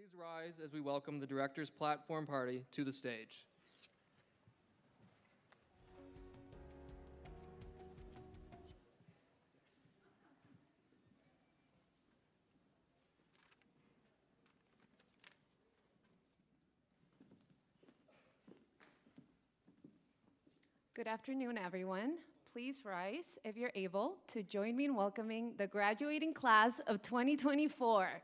Please rise as we welcome the Director's Platform Party to the stage. Good afternoon, everyone. Please rise if you're able to join me in welcoming the graduating class of 2024.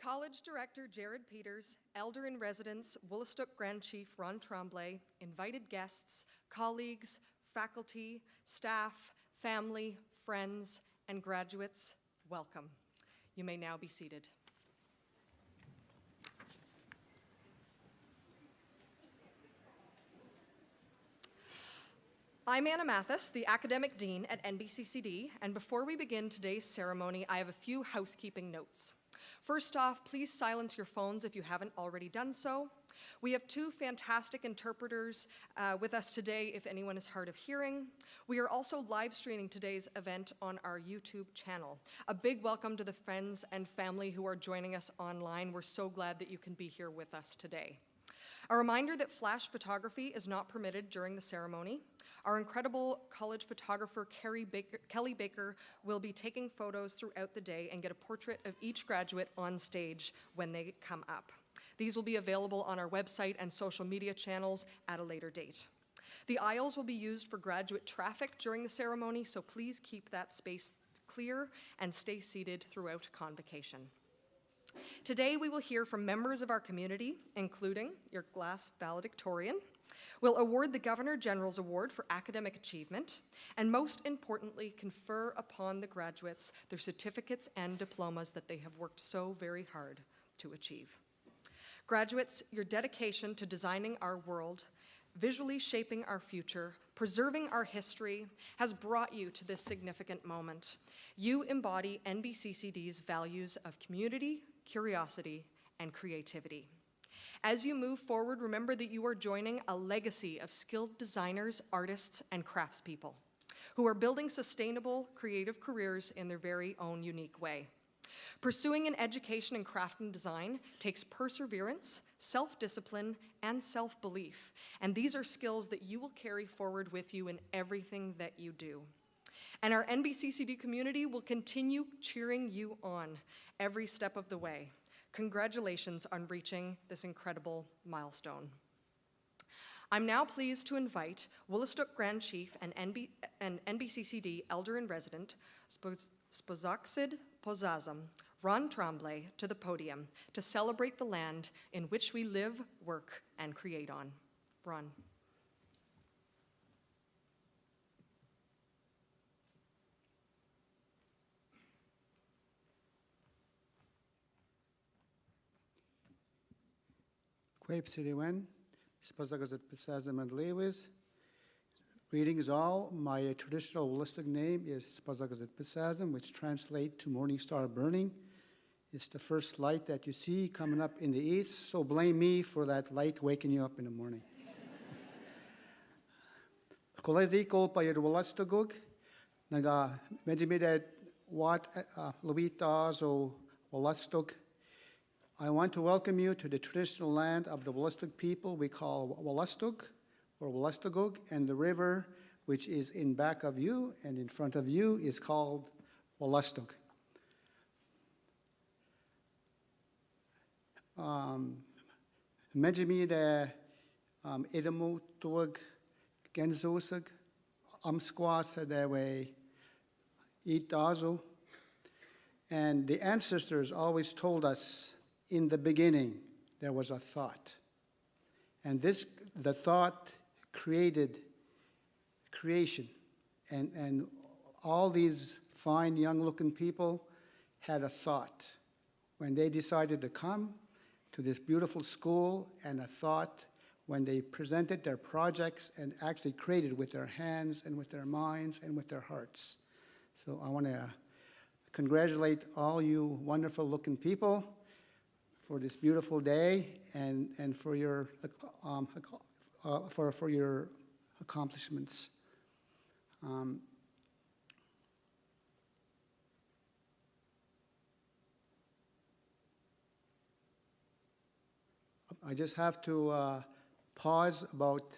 College Director Jared Peters, Elder-in-Residence Woolastook Grand Chief Ron Tremblay, invited guests, colleagues, faculty, staff, family, friends, and graduates, welcome. You may now be seated. I'm Anna Mathis, the Academic Dean at NBCCD, and before we begin today's ceremony, I have a few housekeeping notes. First off, please silence your phones if you haven't already done so. We have two fantastic interpreters with us today if anyone is hard of hearing. We are also live streaming today's event on our YouTube channel. A big welcome to the friends and family who are joining us online. We're so glad that you can be here with us today. A reminder that flash photography is not permitted during the ceremony. Our incredible college photographer, Kelly Baker, will be taking photos throughout the day and get a portrait of each graduate on stage when they come up. These will be available on our website and social media channels at a later date. The aisles will be used for graduate traffic during the ceremony, so please keep that space clear and stay seated throughout Convocation. Today, we will hear from members of our community, including your class valedictorian. We'll award the Governor General's Award for Academic Achievement, and most importantly, confer upon the graduates their certificates and diplomas that they have worked so very hard to achieve. Graduates, your dedication to designing our world, visually shaping our future, preserving our history, has brought you to this significant moment. You embody NBCCD's values of community, curiosity, and creativity. As you move forward, remember that you are joining a legacy of skilled designers, artists, and craftspeople who are building sustainable, creative careers in their very own unique way. Pursuing an education in craft and design takes perseverance, self-discipline, and self-belief, and these are skills that you will carry forward with you in everything that you do. And our NBCCD community will continue cheering you on every step of the way. Congratulations on reaching this incredible milestone. I'm now pleased to invite Woolastook Grand Chief and NBCCD Elder-in-Resident, Spozaksid Pozazam, Ron Tremblay, to the podium to celebrate the land in which we live, work, and create on. Ron. Quape City Wen, Spazagazet Pesazam and Lewis. Greetings all. My traditional Woolastook name is Spazagazet Pesazam, which translates to Morning Star Burning. It's the first light that you see coming up in the east, so blame me for that light waking you up in the morning. Kolezi kolpa yed Woolastogug, naga medimidet wat Luitas o Woolastook. I want to welcome you to the traditional land of the Woolastook people we call Woolastook or Woolastogug, and the river which is in back of you and in front of you is called Woolastook. Mejimi de Idamu tuag Genzosag, Amsquas de way Itazo. And the ancestors always told us in the beginning there was a thought. And the thought created creation. And all these fine young-looking people had a thought when they decided to come to this beautiful school, and a thought when they presented their projects and actually created with their hands and with their minds and with their hearts. So I want to congratulate all you wonderful-looking people for this beautiful day and for your for your accomplishments. I just have to pause about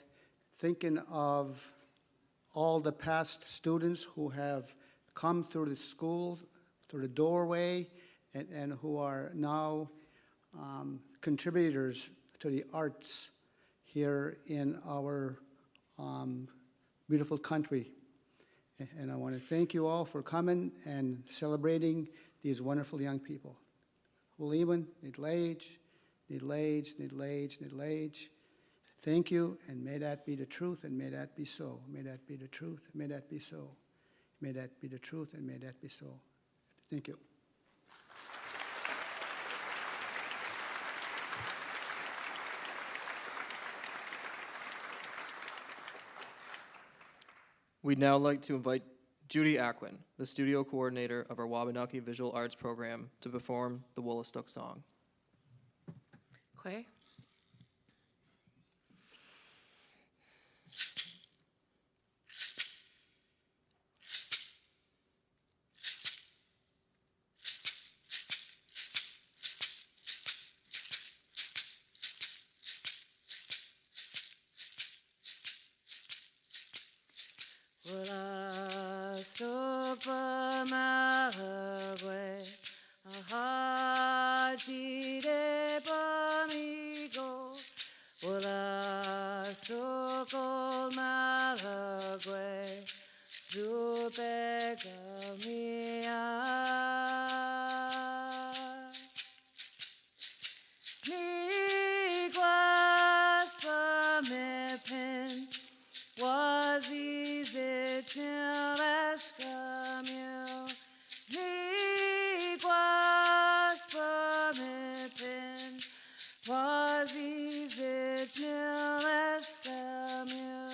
thinking of all the past students who have come through the school, through the doorway, and who are now contributors to the arts here in our beautiful country. And I want to thank you all for coming and celebrating these wonderful young people. Huliwan, Nidlage, Nidlage, Nidlage, Nidlage. Thank you, and may that be the truth, and may that be so. May that be the truth, may that be so. May that be the truth, and may that be so. Thank you. We'd now like to invite Judy Aquin, the studio coordinator of our Wabanaki Visual Arts program, to perform the Woolastook song. Quay. Woolastook Bamagwe, Ahaji de Bamigo, Woolastook Malagwe, Zubegamia. Niguas Pamepin, was easy till escamil. Niguas Pamepin, was easy till escamil.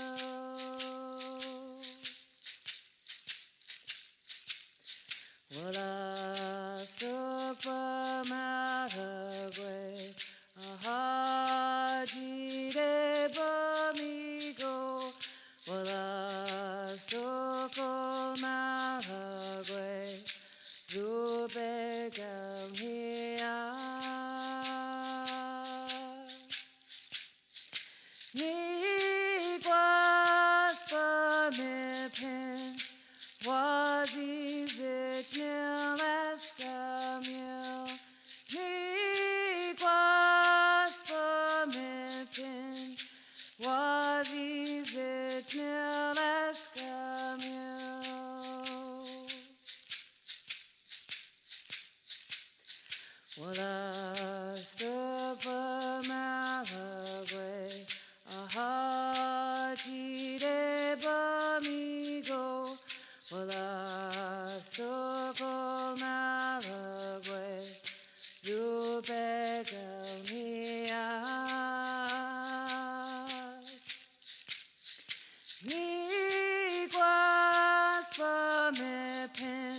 Woolastook Bamagwe, Ahaji de Bamigo, Woolastook Malagwe, Zubegamia. Niguas Pamepin, was easy till escamil. Niguas Pamepin, was easy till escamil. Woolastook Bamagwe, Ahaji de Bamigo, Woolastook Malagwe, Zubegamia. Niguas Pamepin,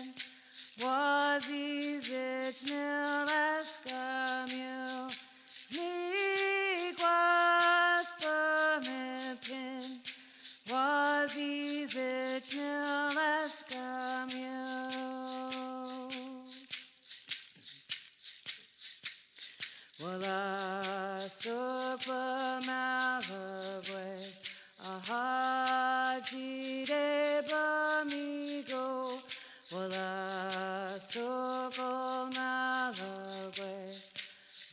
was easy till escamil. Niguas Pamepin, was easy till escamil. Woolastook Bamagwe, Ahaji de Bamigo, Woolastook Malagwe,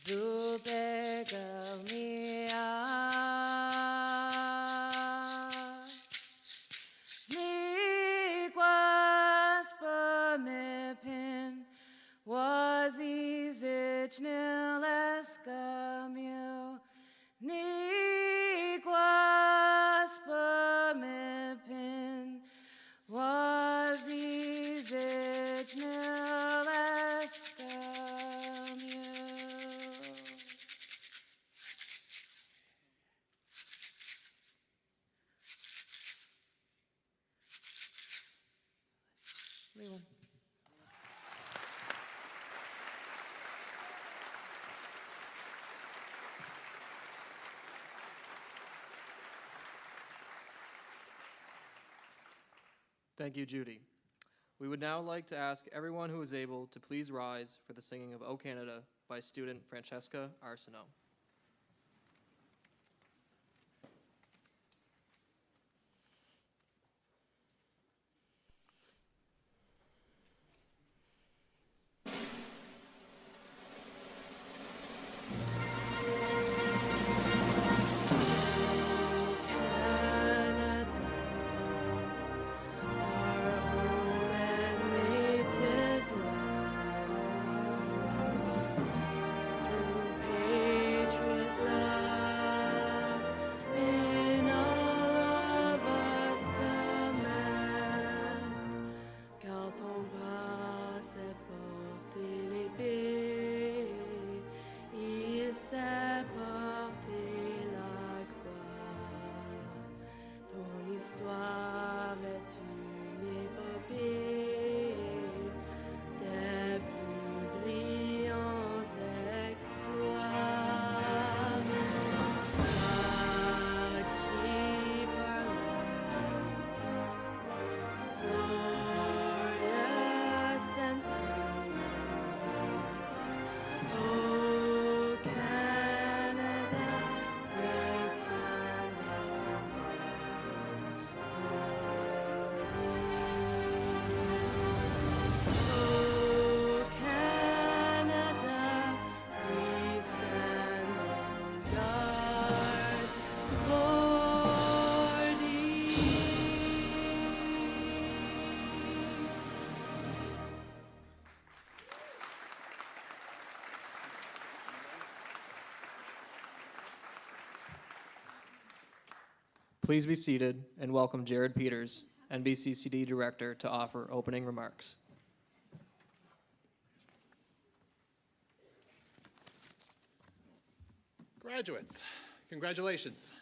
Zubegamia. Niguas Pamepin, was easy till escamil. Niguas Pamepin, was easy till escamil. Leland. Thank you, Judy. We would now like to ask everyone who is able to please rise for the singing of O Canada by student Francesca Arsenault. Paid Please be seated and welcome Jared Peters, NBCCD Director, to offer opening remarks. Graduates, congratulations.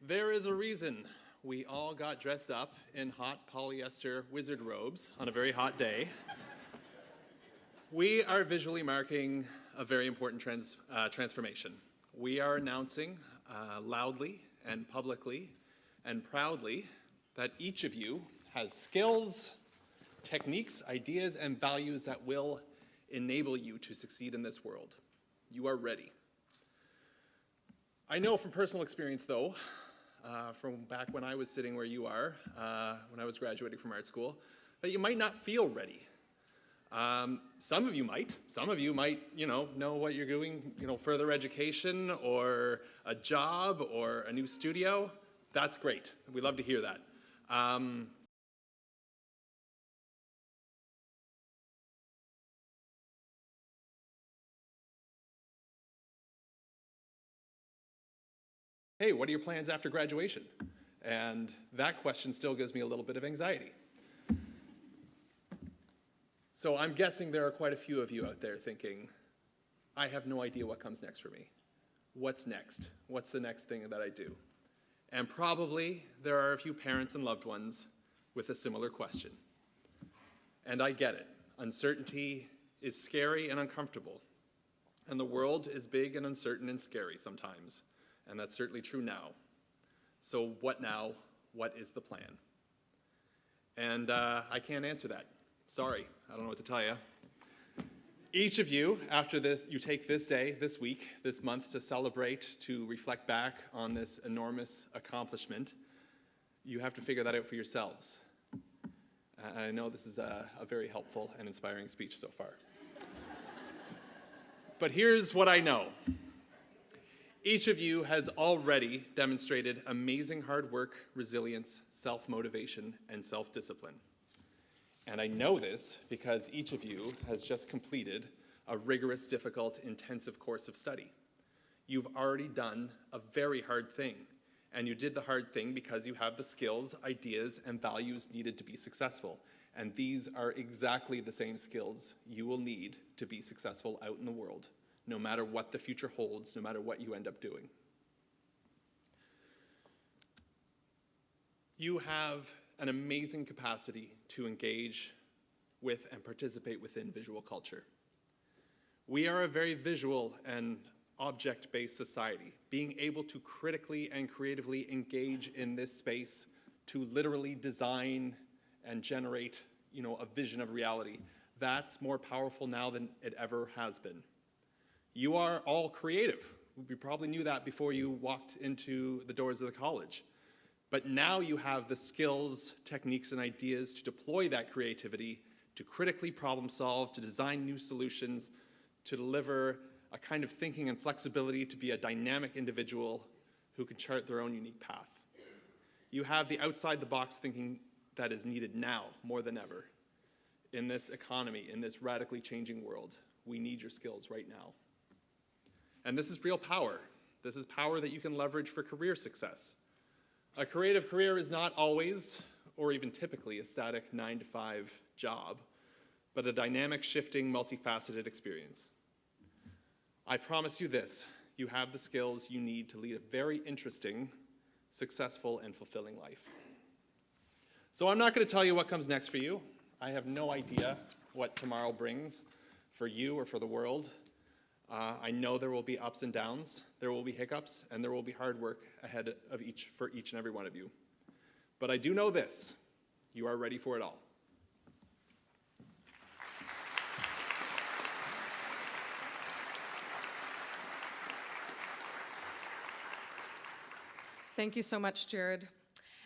There is a reason we all got dressed up in hot polyester wizard robes on a very hot day. We are visually marking a very important transformation. We are announcing loudly and publicly and proudly that each of you has skills, techniques, ideas, and values that will enable you to succeed in this world. You are ready. I know from personal experience, though, from back when I was sitting where you are, when I was graduating from art school, that you might not feel ready. Some of you might. Some of you might, know what you're doing, further education or a job or a new studio. That's great. We love to hear that. Hey, what are your plans after graduation? And that question still gives me a little bit of anxiety. So I'm guessing there are quite a few of you out there thinking, I have no idea what comes next for me. What's next? What's the next thing that I do? And probably there are a few parents and loved ones with a similar question. And I get it. Uncertainty is scary and uncomfortable. And the world is big and uncertain and scary sometimes. And that's certainly true now. So what now? What is the plan? And I can't answer that. Sorry, I don't know what to tell you. Each of you, after this, you take this day, this week, this month to celebrate, to reflect back on this enormous accomplishment. You have to figure that out for yourselves. I know this is a very helpful and inspiring speech so far. But here's what I know. Each of you has already demonstrated amazing hard work, resilience, self-motivation, and self-discipline. And I know this because each of you has just completed a rigorous, difficult, intensive course of study. You've already done a very hard thing, and you did the hard thing because you have the skills, ideas, and values needed to be successful. And these are exactly the same skills you will need to be successful out in the world, no matter what the future holds, no matter what you end up doing. You have an amazing capacity to engage with and participate within visual culture. We are a very visual and object-based society. Being able to critically and creatively engage in this space to literally design and generate, a vision of reality, that's more powerful now than it ever has been. You are all creative. You probably knew that before you walked into the doors of the college. But now you have the skills, techniques, and ideas to deploy that creativity, to critically problem solve, to design new solutions, to deliver a kind of thinking and flexibility to be a dynamic individual who can chart their own unique path. You have the outside-the-box thinking that is needed now more than ever. In this economy, in this radically changing world, we need your skills right now. And this is real power. This is power that you can leverage for career success. A creative career is not always, or even typically, a static 9-to-5 job, but a dynamic, shifting, multifaceted experience. I promise you this, you have the skills you need to lead a very interesting, successful, and fulfilling life. So I'm not going to tell you what comes next for you. I have no idea what tomorrow brings for you or for the world. I know there will be ups and downs, there will be hiccups, and there will be hard work ahead of for each and every one of you. But I do know this, you are ready for it all. Thank you so much, Jared.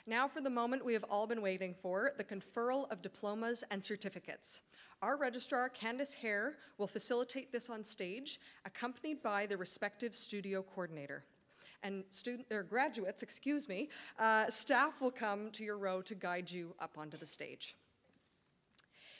Now for the moment we have all been waiting for, the conferral of diplomas and certificates. Our registrar, Candace Hare, will facilitate this on stage, accompanied by the respective studio coordinator. And graduates, staff will come to your row to guide you up onto the stage.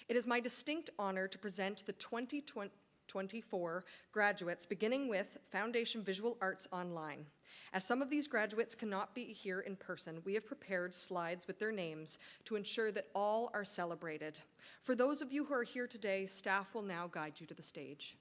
It is my distinct honor to present the 2020 2024 graduates, beginning with Foundation Visual Arts Online. As some of these graduates cannot be here in person, we have prepared slides with their names to ensure that all are celebrated. For those of you who are here today, staff will now guide you to the stage.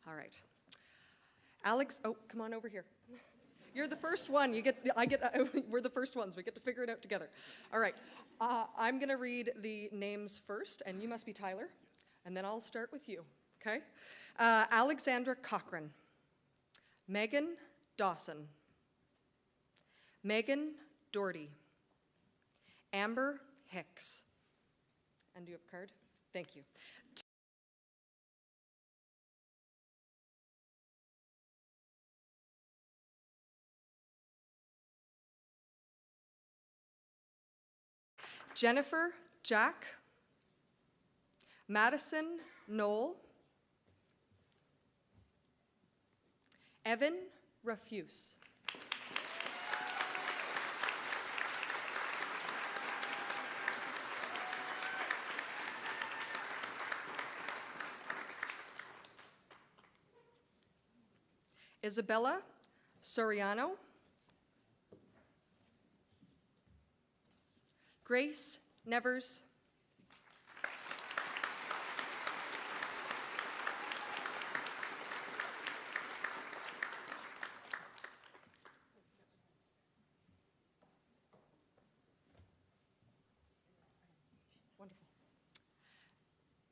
All right. Alex, oh, come on over here. You're the first one. We're the first ones. We get to figure it out together. All right. I'm going to read the names first, and you must be Tyler. And then I'll start with you, okay? Alexandra Cochran. Megan Dawson. Megan Doherty. Amber Hicks. And do you have a card? Thank you. Jennifer Jack, Madison Knoll, Evan Refuse. Isabella Soriano, Grace Nevers, wonderful.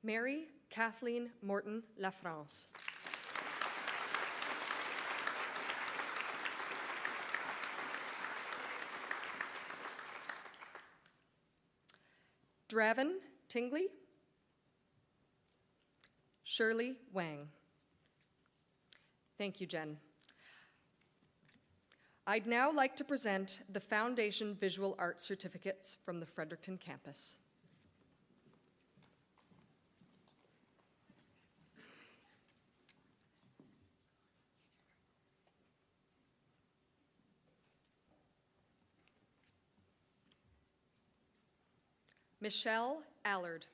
Mary Kathleen Morton Lafrance. Draven Tingley, Shirley Wang. Thank you, Jen. I'd now like to present the Foundation Visual Arts certificates from the Fredericton campus. Michelle Allard.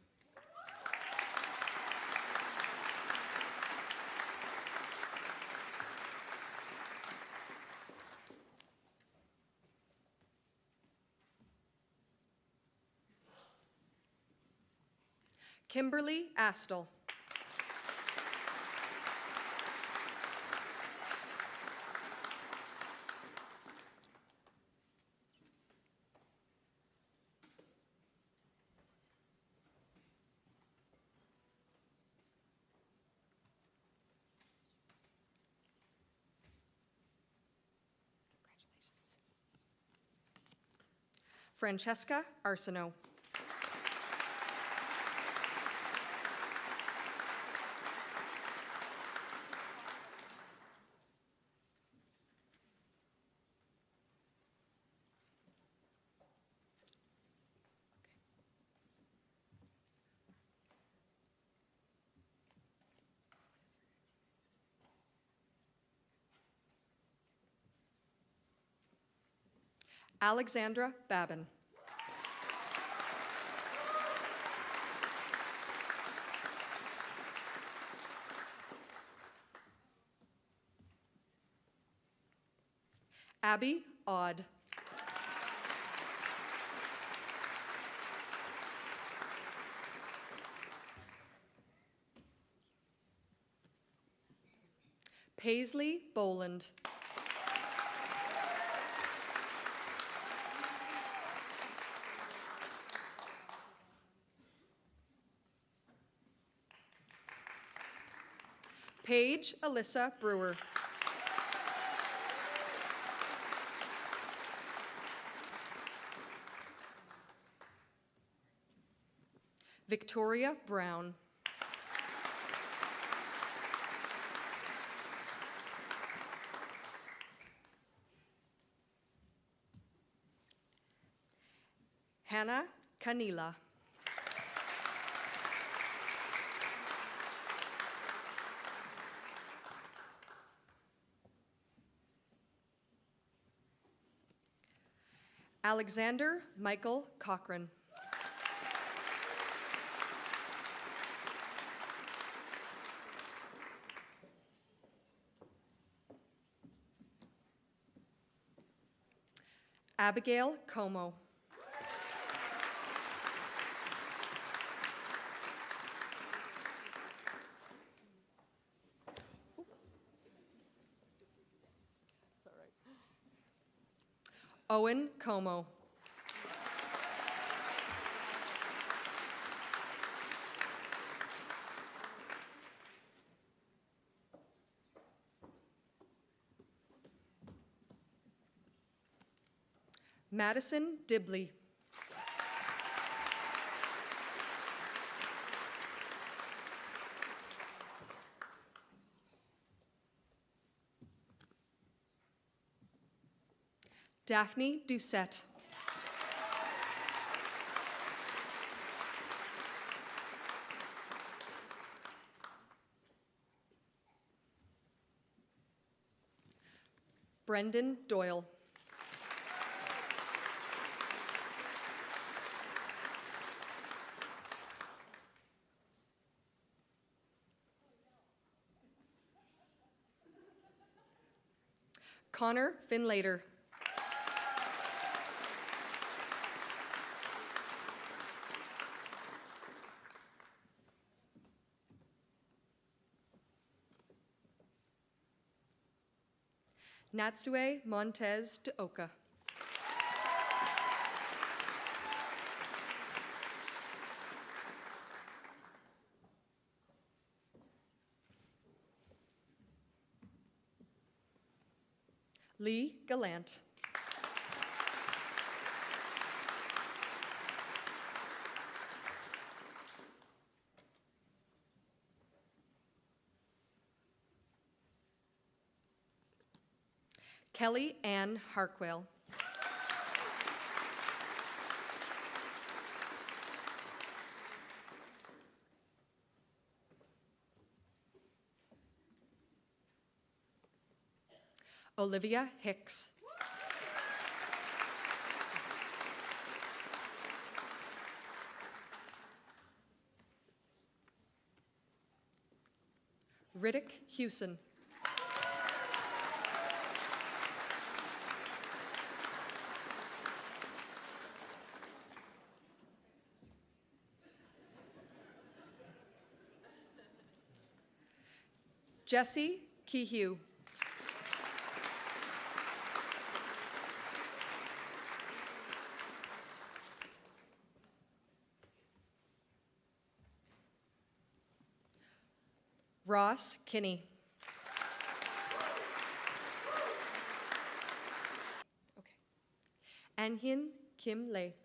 Kimberly Astle. Francesca Arsenault. Alexandra Babin. Abby Odd. Paisley Boland. Paige Alyssa Brewer. Victoria Brown. Hannah Kanila. Alexander Michael Cochran. Abigail Como. Owen Como. Madison Dibley. Daphne Doucette. Brendan Doyle. Connor Finlater. Natsue Montez de Oka. Lee Gallant. Kelly Ann Harkwell. Olivia Hicks. Riddick Hewson. Jesse Kehue. Ross Kinney. Okay. Anhin Kim Lei.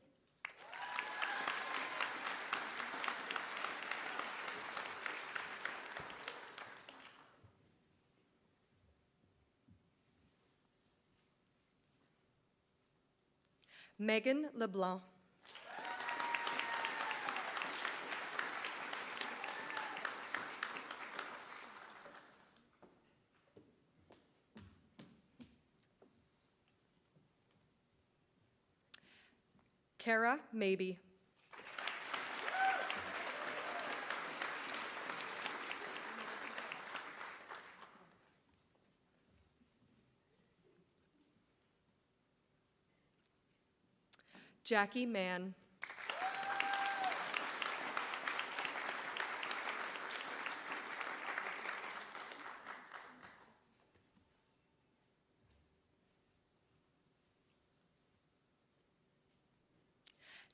Megan LeBlanc. Kara Maybe. Jackie Mann.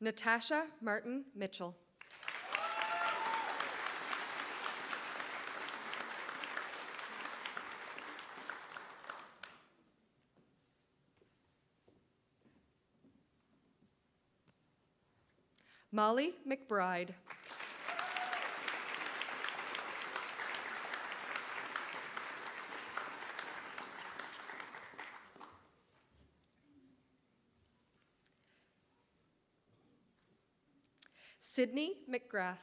Natasha Martin Mitchell. Molly McBride. Sydney McGrath.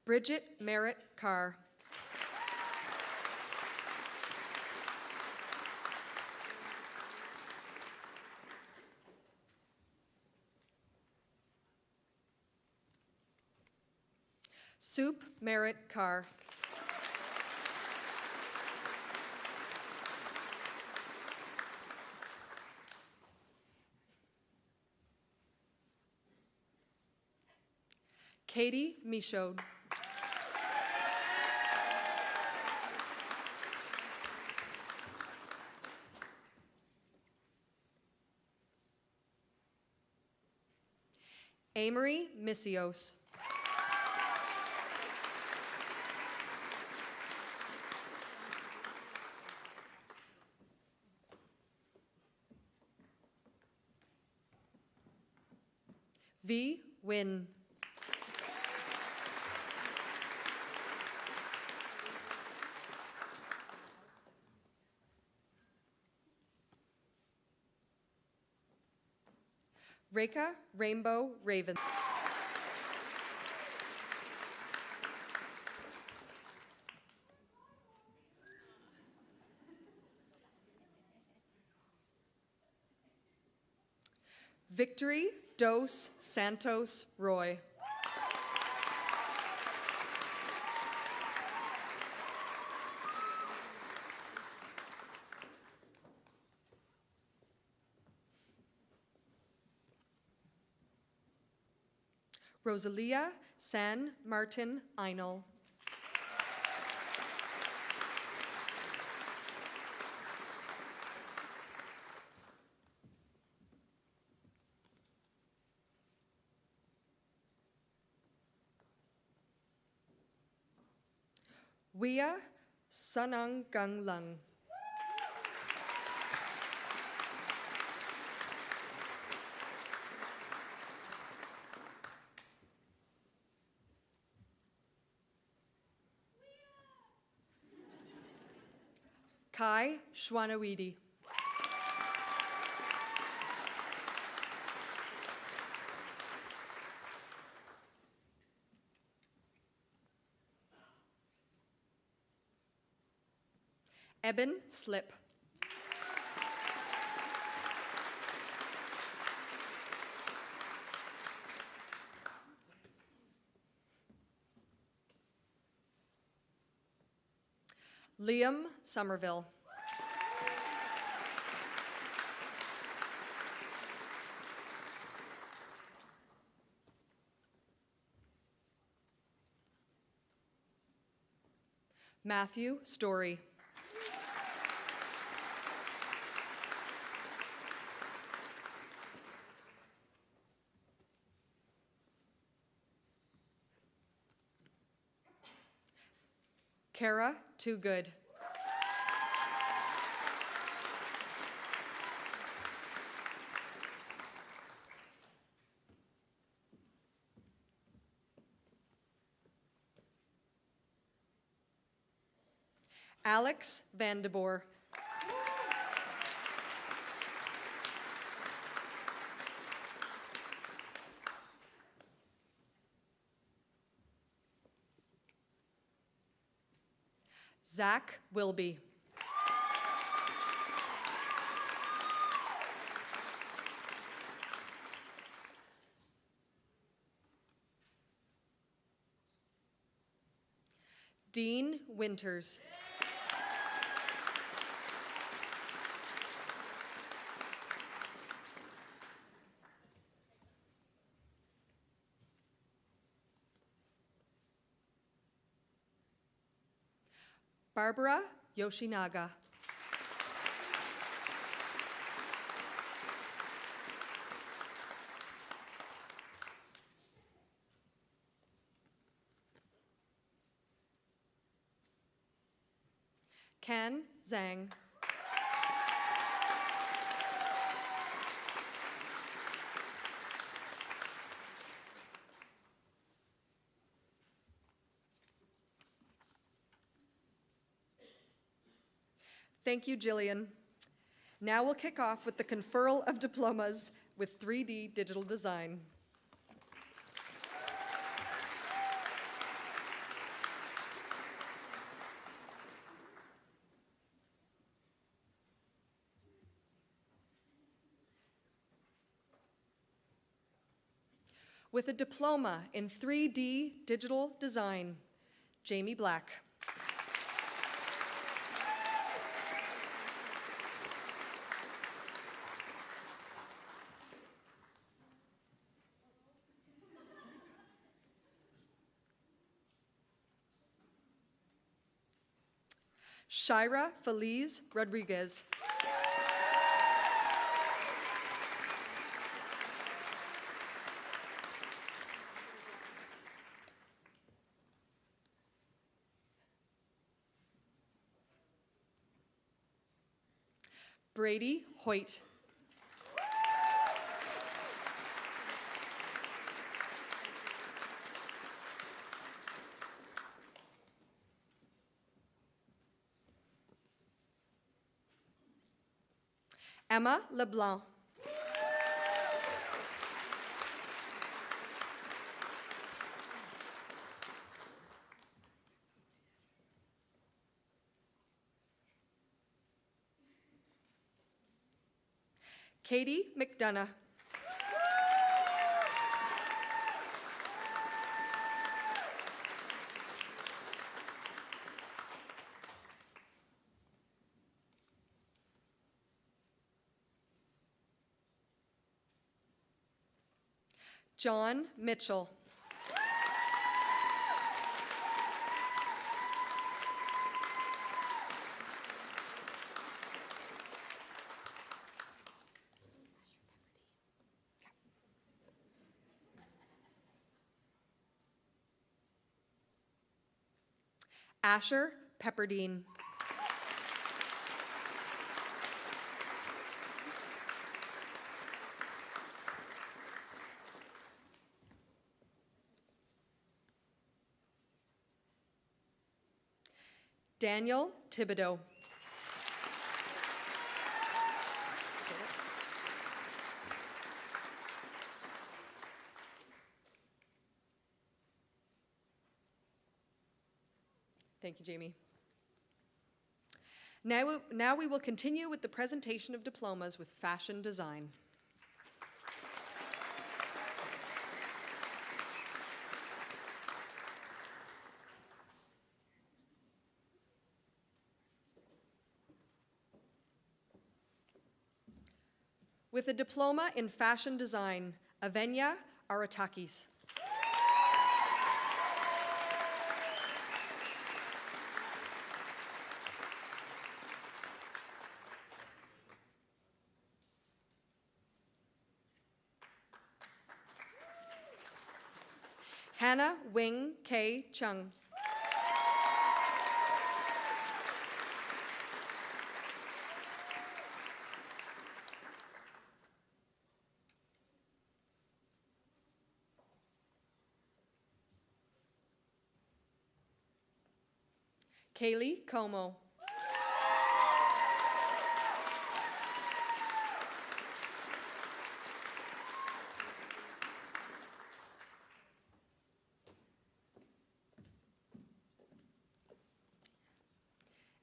Bridget Merritt Carr. Soup Merritt Carr. Katie Michaud. Amory Missios. V. Win. Reka Rainbow Raven. Victory Dos Santos Roy. Rosalia San Martin Einol. Wia Sanang Gung Lung. Kai Shwanawidi. Eben Slip. Liam Somerville. Matthew Story. Kara Too Good. Alex Vandeboer. Zach Wilby. Dean Winters. Barbara Yoshinaga. Kan Zhang. Thank you, Jillian. Now we'll kick off with the conferral of diplomas with 3D digital design. With a diploma in 3D digital design, Jamie Black. Shira Feliz Rodriguez. Brady Hoyt. Emma LeBlanc. Katie McDonough. John Mitchell. Asher Pepperdine. Daniel Thibodeau. Thank you, Jamie. Now we will continue with the presentation of diplomas with fashion design. With a diploma in fashion design, Avenya Aratakis. Hannah Wing K. Chung. Kaylee Como.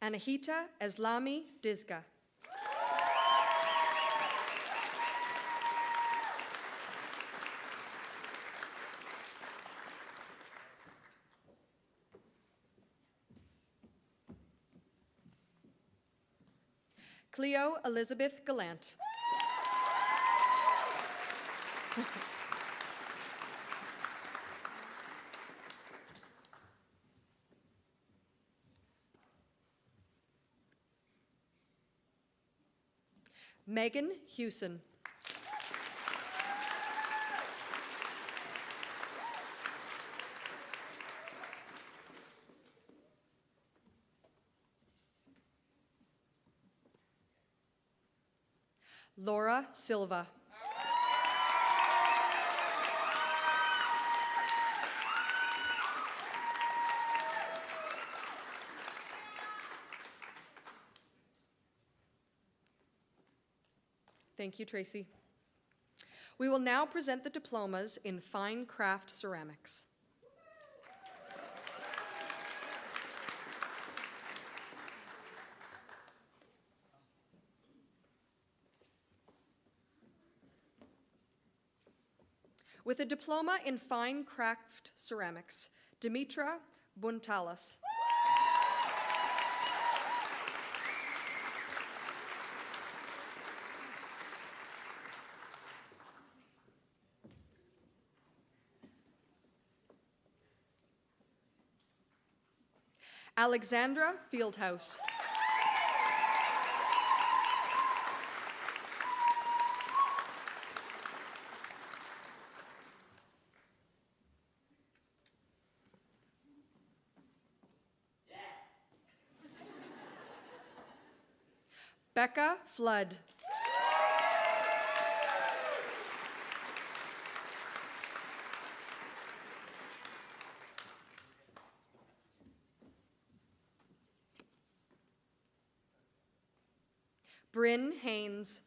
Anahita Eslami Dizga. Cleo Elizabeth Gallant. Megan Hewson. Laura Silva. Thank you, Tracy. We will now present the diplomas in fine craft ceramics. With a diploma in fine craft ceramics, Dimitra Buntalas. Alexandra Fieldhouse. Becca Flood. Bryn Haynes.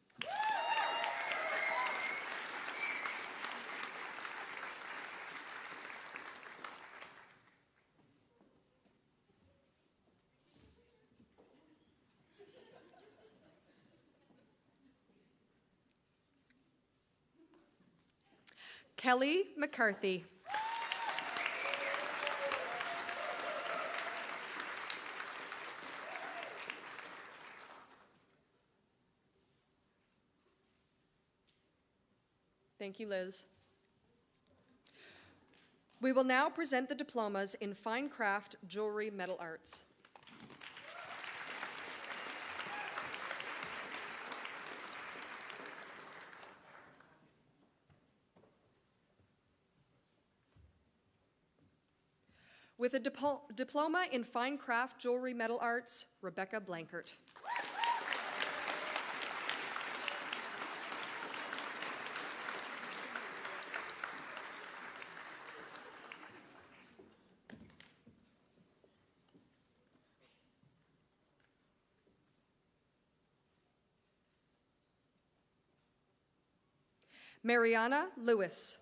Kelly McCarthy. Thank you, Liz. We will now present the diplomas in fine craft jewelry metal arts. With a diploma in fine craft jewelry metal arts, Rebecca Blankert. Mariana Lewis.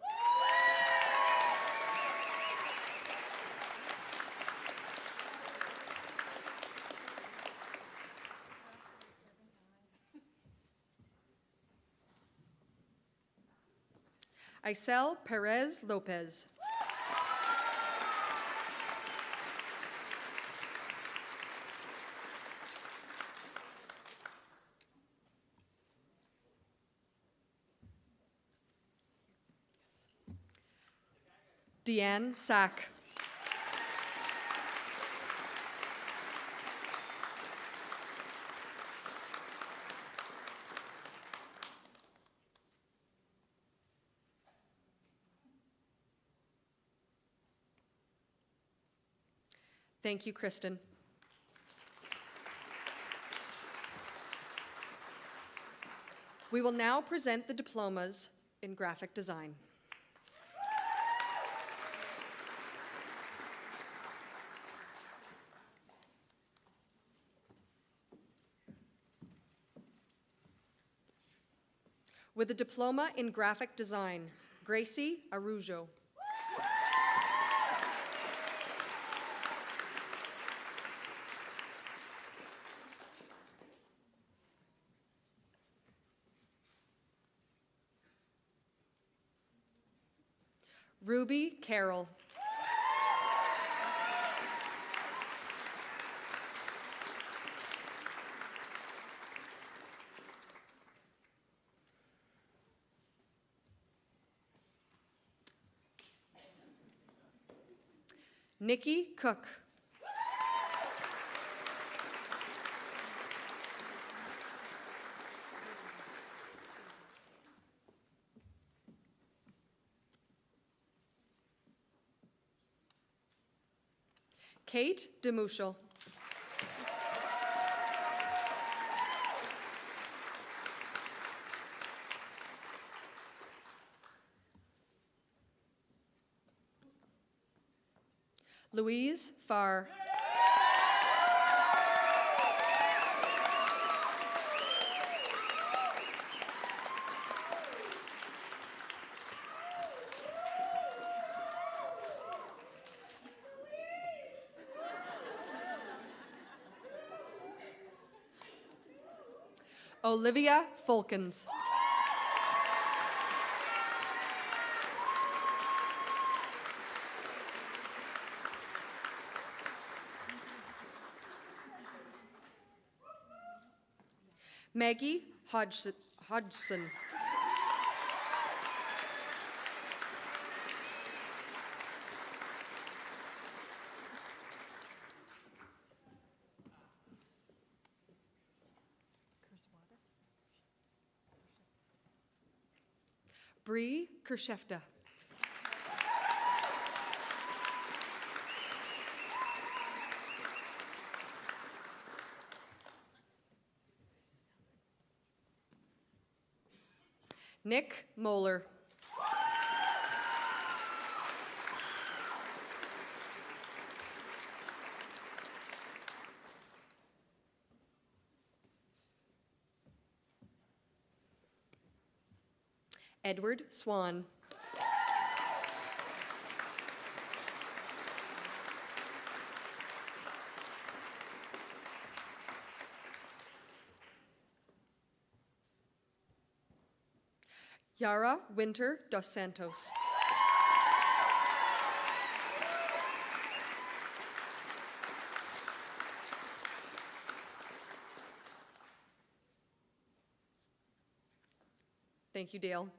Isel Perez Lopez. Deanne Sack. Thank you, Kristen. We will now present the diplomas in graphic design. With a diploma in graphic design, Gracie Arujo. Ruby Carroll. Nikki Cook. Kate DeMuschel. Louise Farr. Olivia Fulkins. Maggie Hodgson. Bree Kershefta. Nick Moeller. Edward Swan. Yara Winter dos Santos. Thank you, Dale.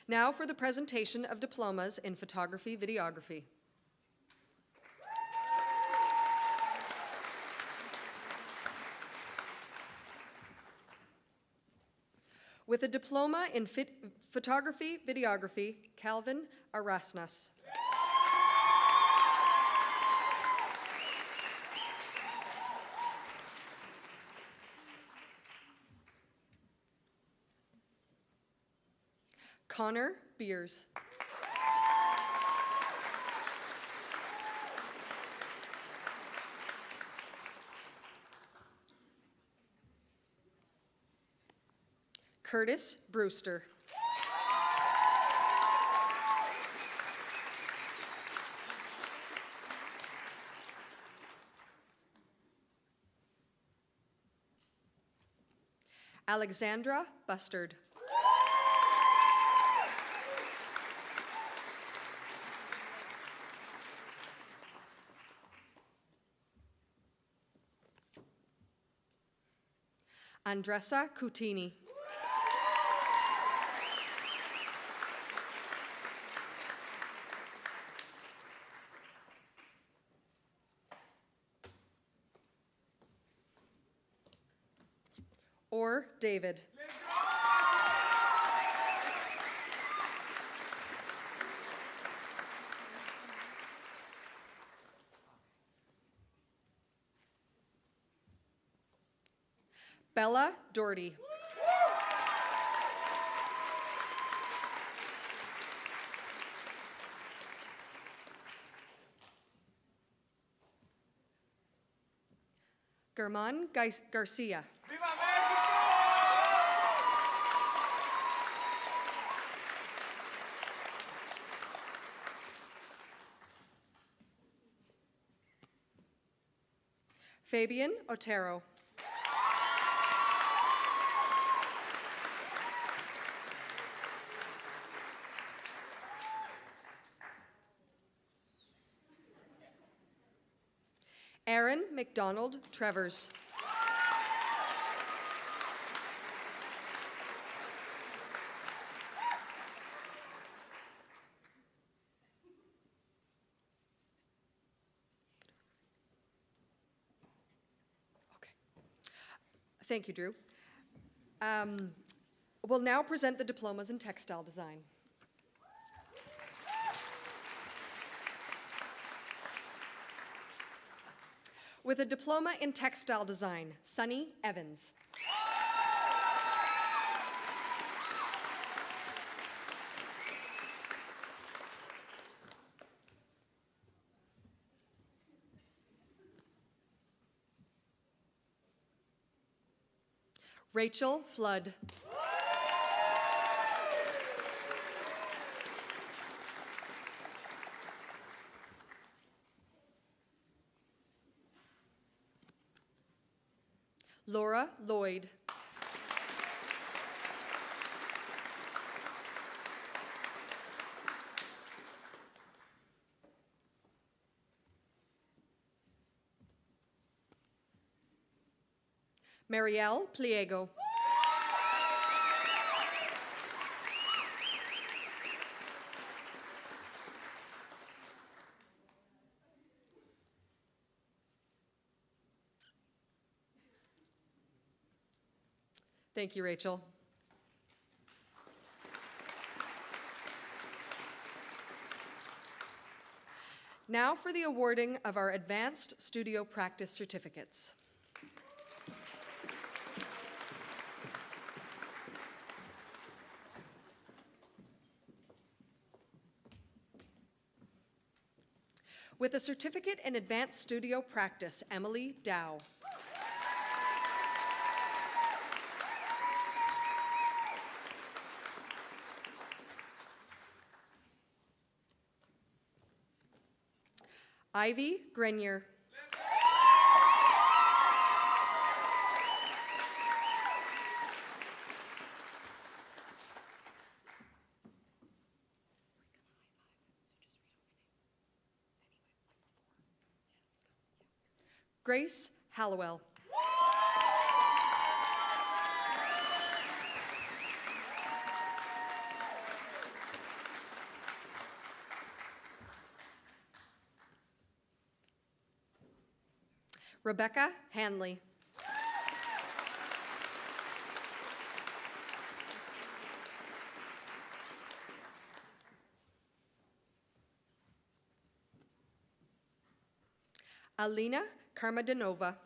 Now for the presentation of diplomas in photography, videography. With a diploma in photography, videography, Calvin Arasnas. Connor Beers. Curtis Brewster. Alexandra Bustard. Andressa Cutini. Or David. Bella Doherty. German Garcia. Fabian Otero. Aaron McDonald Trevors. Thank you, Drew. We'll now present the diplomas in textile design. With a diploma in textile design, Sunny Evans. Rachel Flood. Laura Lloyd. Marielle Pliego. Thank you, Rachel. Now for the awarding of our Advanced Studio Practice Certificates. With a certificate in Advanced Studio Practice, Emily Dow. Ivy Grenier. Grace Hallowell. Rebecca Hanley. Alina Karmadanova.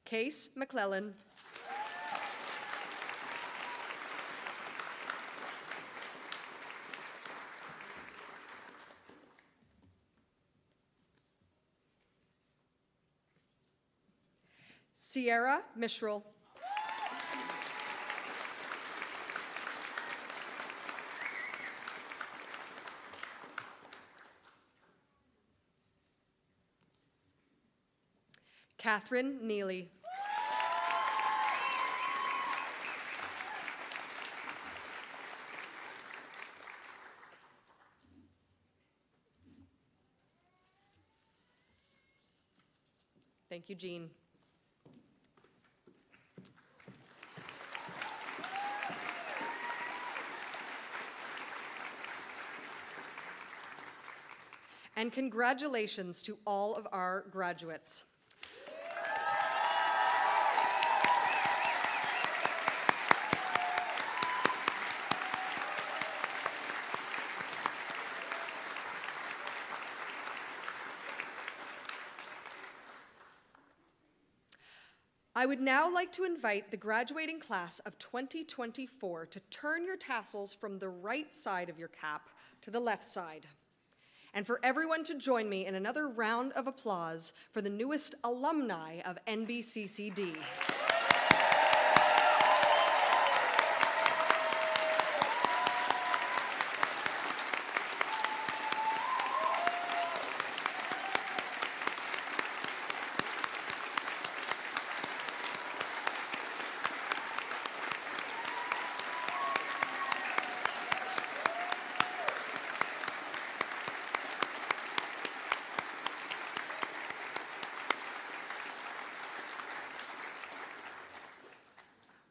Case McClellan. Sierra Mishral. Catherine Neely. Thank you, Jean. And congratulations to all of our graduates. I would now like to invite the graduating class of 2024 to turn your tassels from the right side of your cap to the left side. And for everyone to join me in another round of applause for the newest alumni of NBCCD.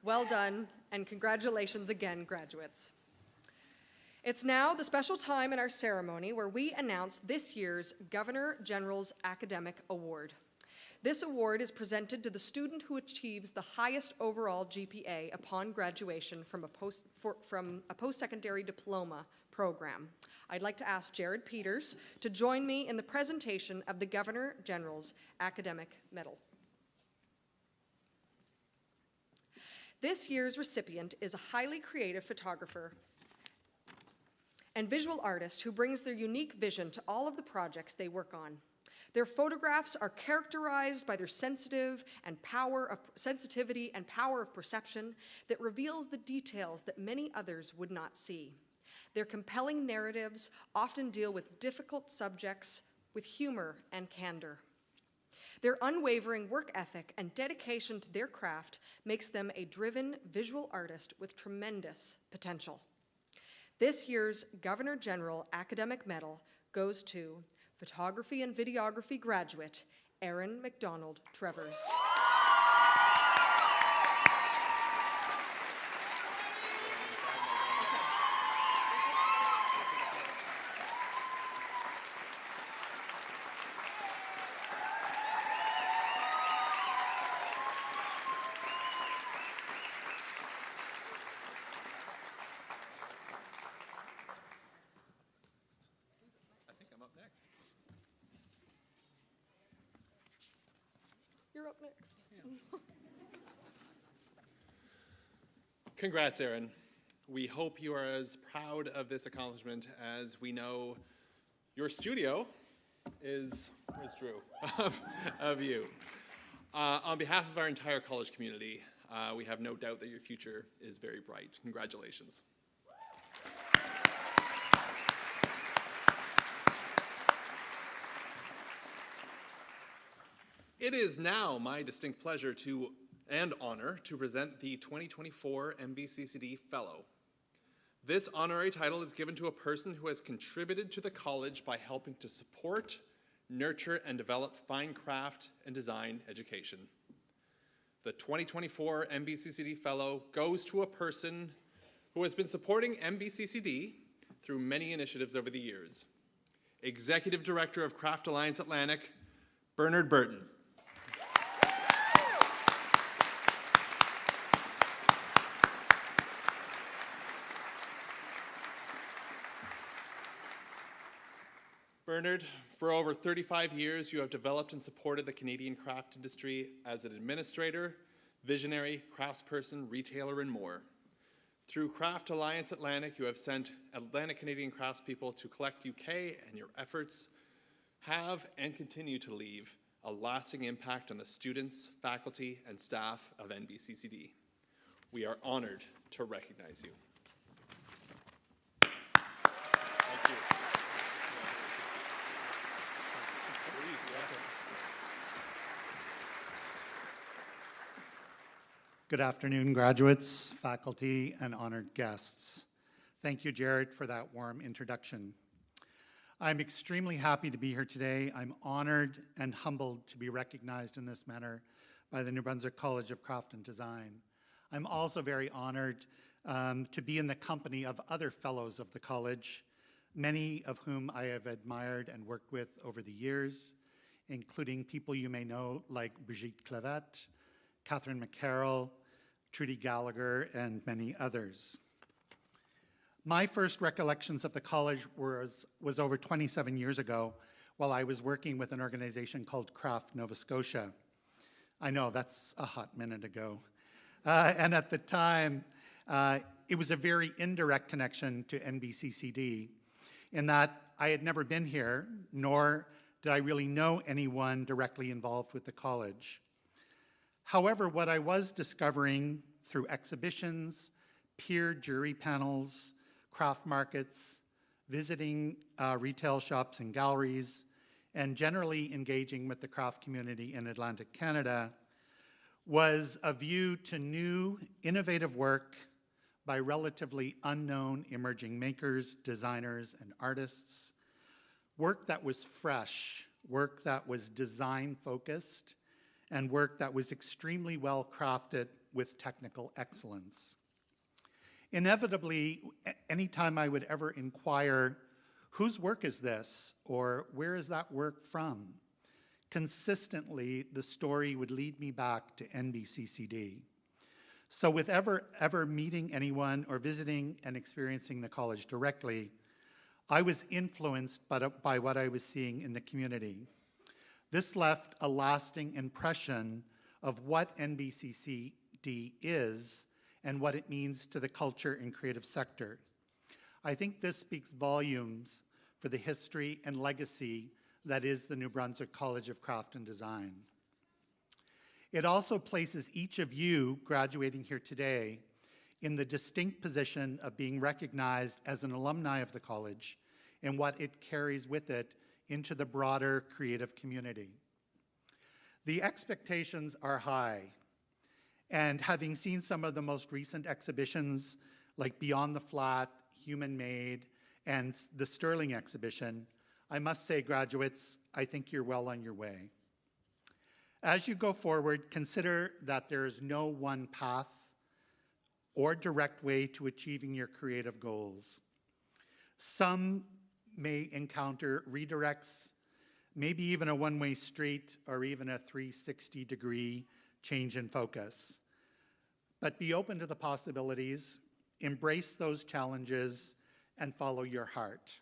Well done, and congratulations again, graduates. It's now the special time in our ceremony where we announce this year's Governor General's Academic Award. This award is presented to the student who achieves the highest overall GPA upon graduation from a post-secondary diploma program. I'd like to ask Jared Peters to join me in the presentation of the Governor General's Academic Medal. This year's recipient is a highly creative photographer and visual artist who brings their unique vision to all of the projects they work on. Their photographs are characterized by their sensitivity and power of perception that reveals the details that many others would not see. Their compelling narratives often deal with difficult subjects with humor and candor. Their unwavering work ethic and dedication to their craft makes them a driven visual artist with tremendous potential. This year's Governor General Academic Medal goes to photography and videography graduate, Erin McDonald Trevors. You're up next. Congrats, Erin. We hope you are as proud of this accomplishment as we know your studio is, where's Drew, of you. On behalf of our entire college community, we have no doubt that your future is very bright. Congratulations. It is now my distinct pleasure and honor to present the 2024 NBCCD Fellow. This honorary title is given to a person who has contributed to the college by helping to support, nurture, and develop fine craft and design education. The 2024 NBCCD Fellow goes to a person who has been supporting NBCCD through many initiatives over the years. Executive Director of Craft Alliance Atlantic, Bernard Burton. Bernard, for over 35 years, you have developed and supported the Canadian craft industry as an administrator, visionary, craftsperson, retailer, and more. Through Craft Alliance Atlantic, you have sent Atlantic Canadian craftspeople to collect UK, and your efforts have and continue to leave a lasting impact on the students, faculty, and staff of NBCCD. We are honored to recognize you. Thank you. Good afternoon, graduates, faculty, and honored guests. Thank you, Jared, for that warm introduction. I'm extremely happy to be here today. I'm honored and humbled to be recognized in this manner by the New Brunswick College of Craft and Design. I'm also very honored to be in the company of other fellows of the college, many of whom I have admired and worked with over the years, including people you may know like Brigitte Clavette, Catherine McCarroll, Trudy Gallagher, and many others. My first recollections of the college was over 27 years ago while I was working with an organization called Craft Nova Scotia. I know, that's a hot minute ago. And at the time, it was a very indirect connection to NBCCD in that I had never been here, nor did I really know anyone directly involved with the college. However, what I was discovering through exhibitions, peer jury panels, craft markets, visiting retail shops and galleries, and generally engaging with the craft community in Atlantic Canada was a view to new, innovative work by relatively unknown emerging makers, designers, and artists, work that was fresh, work that was design-focused, and work that was extremely well crafted with technical excellence. Inevitably, anytime I would ever inquire, whose work is this, or where is that work from? Consistently, the story would lead me back to NBCCD. So with ever meeting anyone or visiting and experiencing the college directly, I was influenced by what I was seeing in the community. This left a lasting impression of what NBCCD is and what it means to the culture and creative sector. I think this speaks volumes for the history and legacy that is the New Brunswick College of Craft and Design. It also places each of you graduating here today in the distinct position of being recognized as an alumni of the college and what it carries with it into the broader creative community. The expectations are high, and having seen some of the most recent exhibitions like Beyond the Flat, Human Made, and the Sterling exhibition, I must say, graduates, I think you're well on your way. As you go forward, consider that there is no one path or direct way to achieving your creative goals. Some may encounter redirects, maybe even a one-way street or even a 360-degree change in focus. But be open to the possibilities, embrace those challenges, and follow your heart.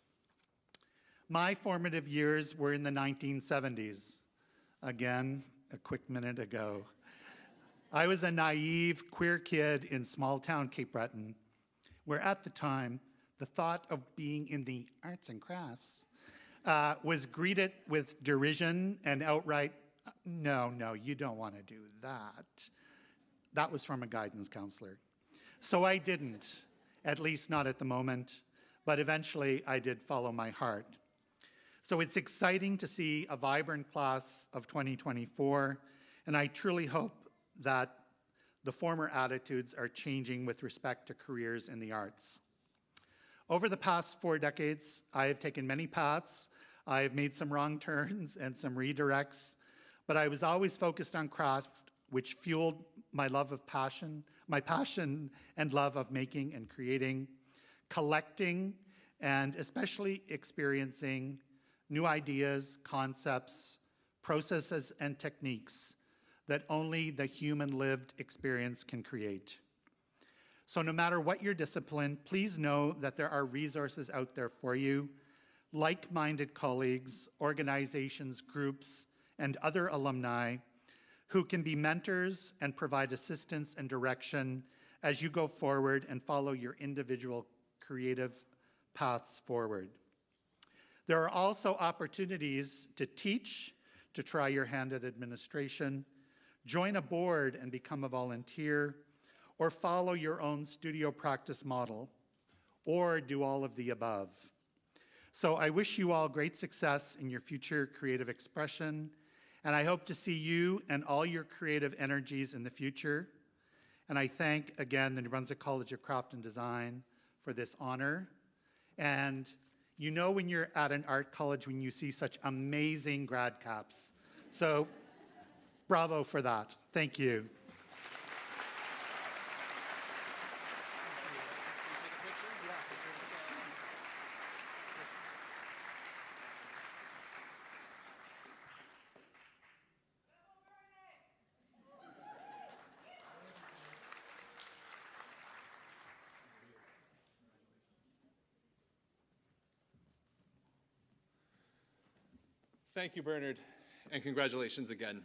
My formative years were in the 1970s. Again, a quick minute ago. I was a naive, queer kid in small-town Cape Breton, where at the time, the thought of being in the arts and crafts was greeted with derision and outright, no, you don't want to do that. That was from a guidance counselor. So I didn't, at least not at the moment, but eventually I did follow my heart. So it's exciting to see a vibrant class of 2024, and I truly hope that the former attitudes are changing with respect to careers in the arts. Over the past 4 decades, I have taken many paths. I have made some wrong turns and some redirects, but I was always focused on craft, which fueled my passion and love of making and creating, collecting, and especially experiencing new ideas, concepts, processes, and techniques that only the human lived experience can create. So no matter what your discipline, please know that there are resources out there for you, like-minded colleagues, organizations, groups, and other alumni who can be mentors and provide assistance and direction as you go forward and follow your individual creative paths forward. There are also opportunities to teach, to try your hand at administration, join a board and become a volunteer, or follow your own studio practice model, or do all of the above. So I wish you all great success in your future creative expression, and I hope to see you and all your creative energies in the future. And I thank, again, the New Brunswick College of Craft and Design for this honor. And you know when you're at an art college when you see such amazing grad caps. So bravo for that. Thank you. Thank you, Bernard, and congratulations again.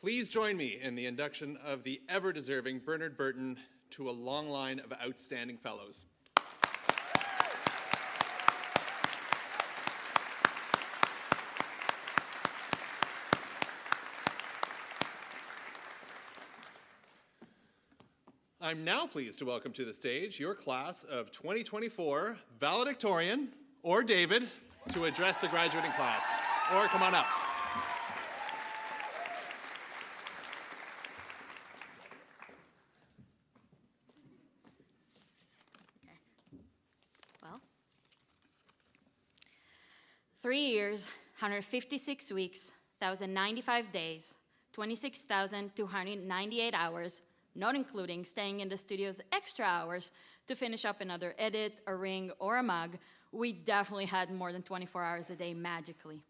Please join me in the induction of the ever-deserving Bernard Burton to a long line of outstanding fellows. I'm now pleased to welcome to the stage your class of 2024 Valedictorian, or David, to address the graduating class. Or come on up. Well, 3 years, 156 weeks, 1,095 days, 26,298 hours, not including staying in the studio's extra hours to finish up another edit, a ring, or a mug. We definitely had more than 24 hours a day magically.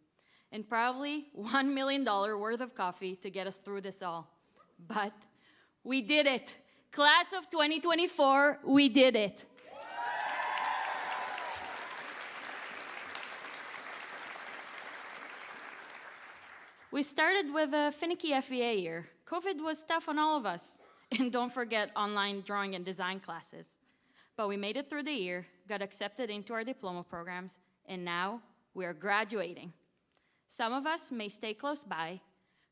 And probably $1 million worth of coffee to get us through this all. But we did it. Class of 2024, we did it. We started with a finicky FEA year. COVID was tough on all of us. And don't forget online drawing and design classes. But we made it through the year, got accepted into our diploma programs, and now We are graduating. Some of us may stay close by.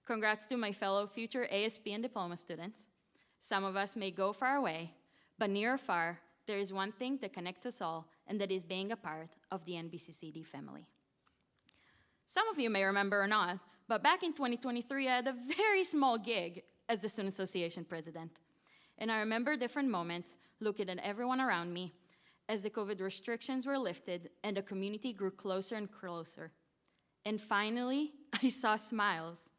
Congrats to my fellow future ASP and diploma students. Some of us may go far away, but near or far, there is one thing that connects us all, and that is being a part of the NBCCD family. Some of you may remember or not, but back in 2023, I had a very small gig as the Student Association president. And I remember different moments looking at everyone around me as the COVID restrictions were lifted and the community grew closer and closer. And finally, I saw smiles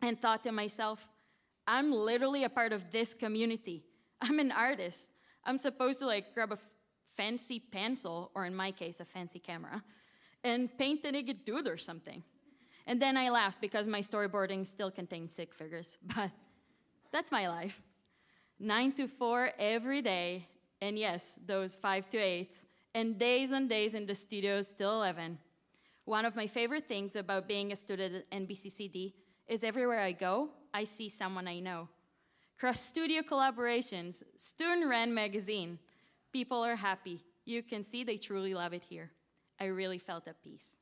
and thought to myself, I'm literally a part of this community. I'm an artist. I'm supposed to grab a fancy pencil, or in my case, a fancy camera, and paint a naked dude or something. And then I laughed because my storyboarding still contains stick figures, but that's my life. 9 to 4 every day, and yes, those 5 to 8s, and days and days in the studios till 11. One of my favorite things about being a student at NBCCD is everywhere I go, I see someone I know. Cross-studio collaborations, student-ran magazine. People are happy. You can see they truly love it here. I really felt at peace.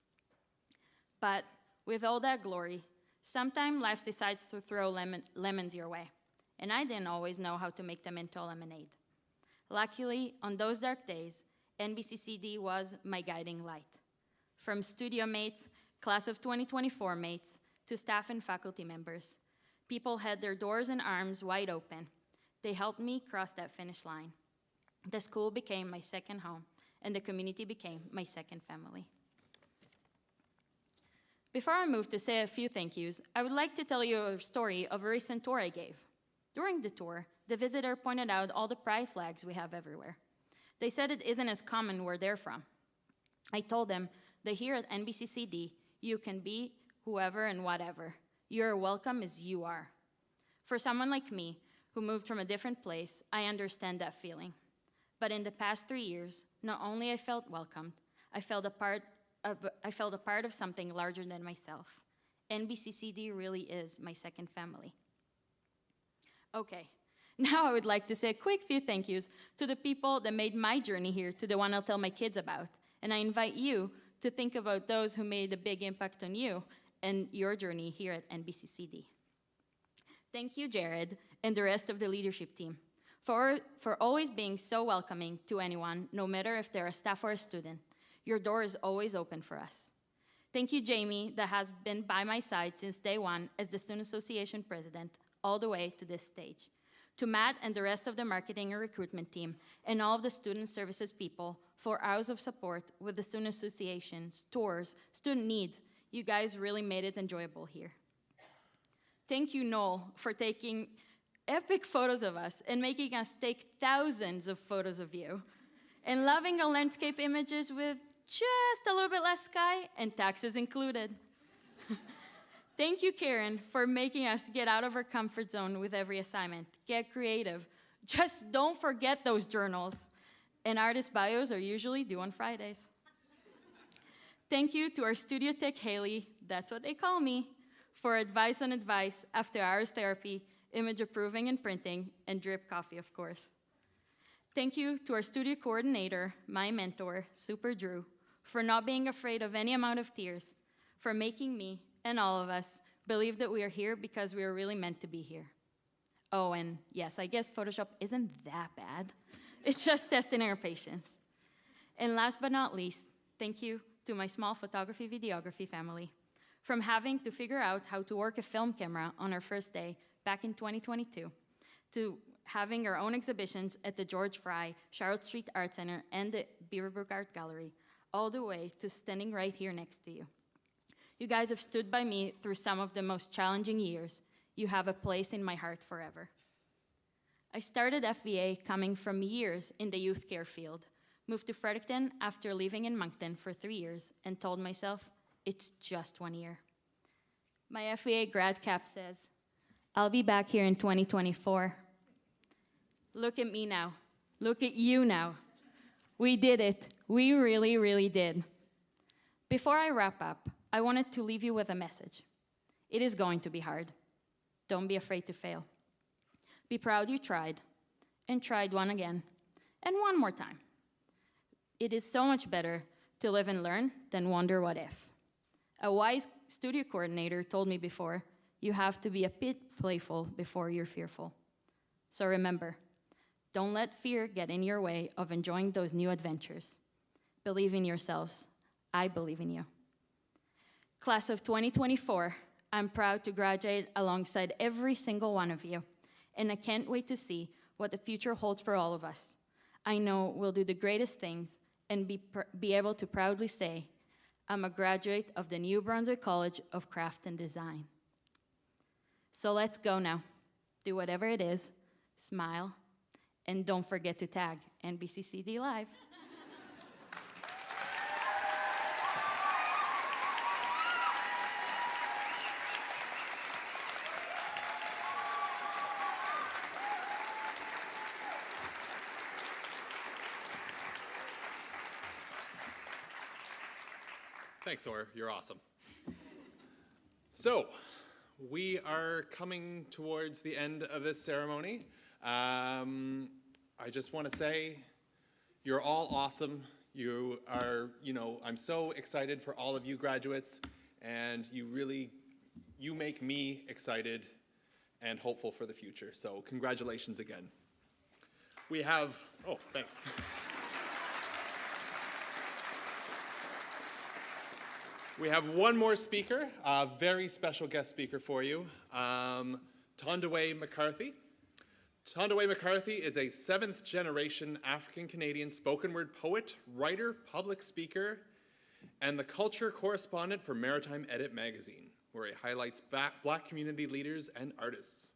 But with all that glory, sometimes life decides to throw lemons your way, and I didn't always know how to make them into lemonade. Luckily, on those dark days, NBCCD was my guiding light. From studio mates, class of 2024 mates, to staff and faculty members, people had their doors and arms wide open. They helped me cross that finish line. The school became my second home, and the community became my second family. Before I move to say a few thank yous, I would like to tell you a story of a recent tour I gave. During the tour, the visitor pointed out all the pride flags we have everywhere. They said it isn't as common where they're from. I told them that here at NBCCD, you can be whoever and whatever. You're welcome as you are. For someone like me, who moved from a different place, I understand that feeling. But in the past 3 years, not only I felt welcomed, I felt a part of something larger than myself. NBCCD really is my second family. Okay, now I would like to say a quick few thank yous to the people that made my journey here to the one I'll tell my kids about. And I invite you to think about those who made a big impact on you and your journey here at NBCCD. Thank you, Jared, and the rest of the leadership team, for always being so welcoming to anyone, no matter if they're a staff or a student. Your door is always open for us. Thank you, Jamie, that has been by my side since day one as the Student Association president, all the way to this stage. To Matt and the rest of the marketing and recruitment team, and all of the student services people for hours of support with the student associations, tours, student needs. You guys really made it enjoyable here. Thank you, Noel, for taking epic photos of us and making us take thousands of photos of you, and loving our landscape images with just a little bit less sky and taxes included. Thank you, Karen, for making us get out of our comfort zone with every assignment. Get creative. Just don't forget those journals. And artist bios are usually due on Fridays. Thank you to our studio tech, Haley, that's what they call me, for advice on advice, after hours therapy, image approving and printing, and drip coffee, of course. Thank you to our studio coordinator, my mentor, Super Drew, for not being afraid of any amount of tears, for making me and all of us believe that we are here because we are really meant to be here. Oh, and yes, I guess Photoshop isn't that bad. It's just testing our patience. And last but not least, thank you to my small photography videography family. From having to figure out how to work a film camera on our first day back in 2022, to having our own exhibitions at the George Fry, Charlotte Street Art Center, and the Beaverbrook Art Gallery, all the way to standing right here next to you. You guys have stood by me through some of the most challenging years. You have a place in my heart forever. I started FVA coming from years in the youth care field, moved to Fredericton after living in Moncton for 3 years, and told myself, it's just 1 year. My FVA grad cap says, I'll be back here in 2024. Look at me now. Look at you now. We did it. We really, really did. Before I wrap up, I wanted to leave you with a message. It is going to be hard. Don't be afraid to fail. Be proud you tried, and tried one again, and one more time. It is so much better To live and learn, then wonder what if. A wise studio coordinator told me before, you have to be a bit playful before you're fearful. So remember, don't let fear get in your way of enjoying those new adventures. Believe in yourselves. I believe in you. Class of 2024, I'm proud to graduate alongside every single one of you, and I can't wait to see what the future holds for all of us. I know we'll do the greatest things and be able to proudly say, I'm a graduate of the New Brunswick College of Craft and Design. So let's go now. Do whatever it is, smile, and don't forget to tag NBCCD Live. Thanks, Or. You're awesome. So, we are coming towards the end of this ceremony. I just want to say, you're all awesome. You are, I'm so excited for all of you graduates, and you make me excited and hopeful for the future. So, congratulations again. We have, oh, thanks. We have one more speaker, a very special guest speaker for you, Tondaway McCarthy. Tondaway McCarthy is a 7th generation African-Canadian spoken word poet, writer, public speaker, and the culture correspondent for Maritime Edit magazine, where he highlights Black community leaders and artists.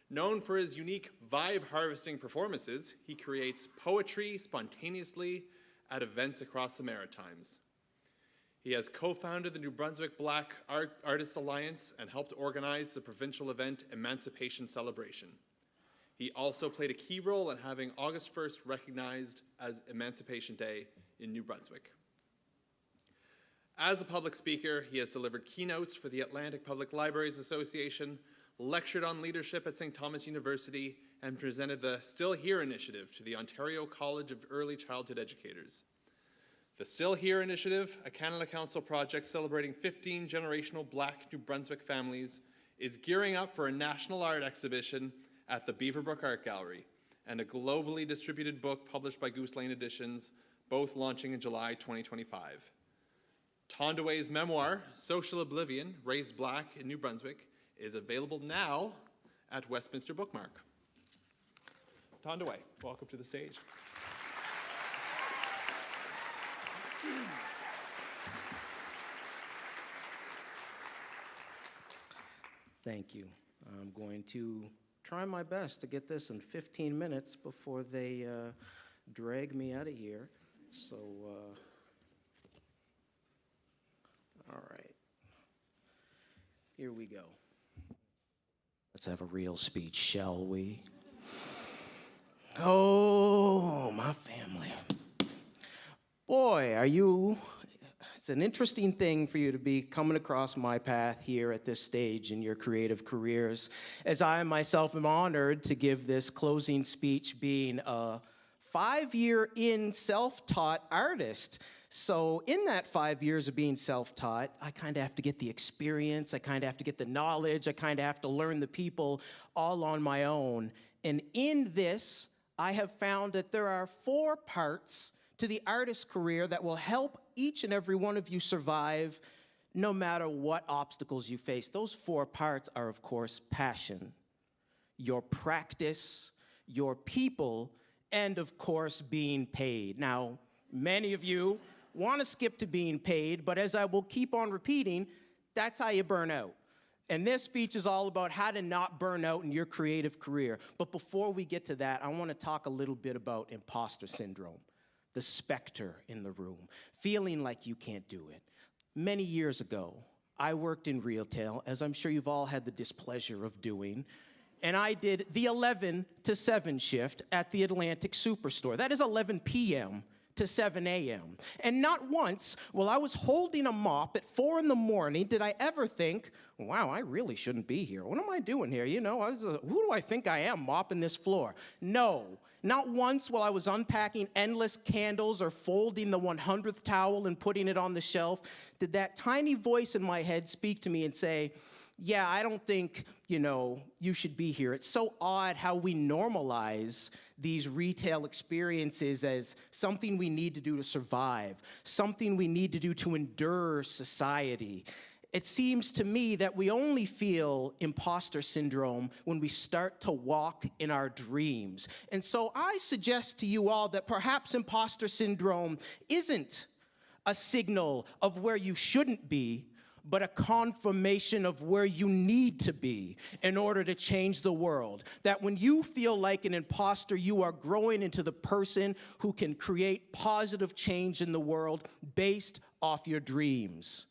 Known for his unique vibe-harvesting performances, he creates poetry spontaneously at events across the Maritimes. He has co-founded the New Brunswick Black Artists Alliance and helped organize the provincial event Emancipation Celebration. He also played a key role in having August 1st recognized as Emancipation Day in New Brunswick. As a public speaker, he has delivered keynotes for the Atlantic Public Libraries Association, lectured on leadership at St. Thomas University, and presented the Still Here initiative to the Ontario College of Early Childhood Educators. The Still Here initiative, a Canada Council project celebrating 15 generational Black New Brunswick families, is gearing up for a national art exhibition at the Beaverbrook Art Gallery and a globally distributed book published by Goose Lane Editions, both launching in July 2025. Tondaway's memoir, Social Oblivion, Raised Black in New Brunswick, is available now at Westminster Bookmark. Tondaway, welcome to the stage. Thank you. I'm going to try my best to get this in 15 minutes before they drag me out of here. So, all right. Here we go. Let's have a real speech, shall we? Oh, my family. Boy, it's an interesting thing for you to be coming across my path here at this stage in your creative careers, as I myself am honored to give this closing speech being a 5-year-in self-taught artist. So in that 5 years of being self-taught, I kind of have to get the experience, I kind of have to get the knowledge, I kind of have to learn the people all on my own. And in this, I have found that there are 4 parts to the artist career that will help each and every one of you survive no matter what obstacles you face. Those 4 parts are, of course, passion, your practice, your people, and, of course, being paid. Now, many of you want to skip to being paid, but as I will keep on repeating, that's how you burn out. And this speech is all about how to not burn out in your creative career. But before we get to that, I want to talk a little bit about imposter syndrome. The specter in the room, feeling like you can't do it. Many years ago, I worked in retail, as I'm sure you've all had the displeasure of doing, and I did the 11 to 7 shift at the Atlantic Superstore. That is 11 p.m. to 7 a.m. And not once, while I was holding a mop at 4 in the morning, did I ever think, wow, I really shouldn't be here. What am I doing here? Who do I think I am mopping this floor? No. Not once while I was unpacking endless candles or folding the 100th towel and putting it on the shelf did that tiny voice in my head speak to me and say, yeah, I don't think, you should be here. It's so odd how we normalize these retail experiences as something we need to do to survive, something we need to do to endure society. It seems to me that we only feel imposter syndrome when we start to walk in our dreams. And so I suggest to you all that perhaps imposter syndrome isn't a signal of where you shouldn't be, but a confirmation of where you need to be in order to change the world. That when you feel like an imposter, you are growing into the person who can create positive change in the world based off your dreams.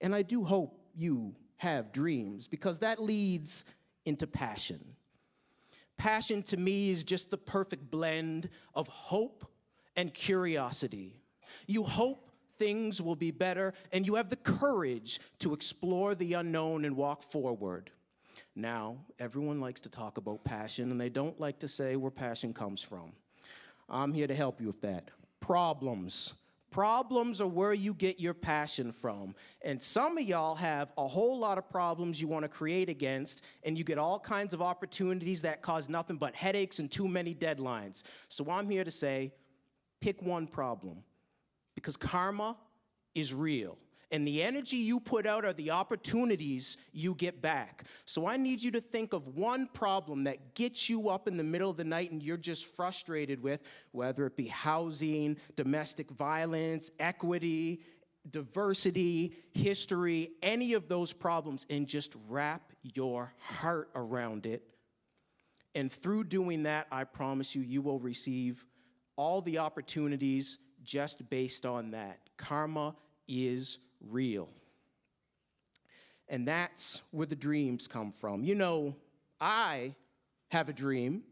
And I do hope you have dreams, because that leads into passion. Passion to me is just the perfect blend of hope and curiosity. You hope things will be better, and you have the courage to explore the unknown and walk forward. Now, everyone likes to talk about passion, and they don't like to say where passion comes from. I'm here to help you with that. Problems. Problems are where you get your passion from. And some of y'all have a whole lot of problems you want to create against, and you get all kinds of opportunities that cause nothing but headaches and too many deadlines. So I'm here to say, pick one problem. Because karma is real. And the energy you put out are the opportunities you get back. So I need you to think of one problem that gets you up in the middle of the night and you're just frustrated with, whether it be housing, domestic violence, equity, diversity, history, any of those problems, and just wrap your heart around it. And through doing that, I promise you, you will receive all the opportunities just based on that. Karma is real. And that's where the dreams come from. I have a dream.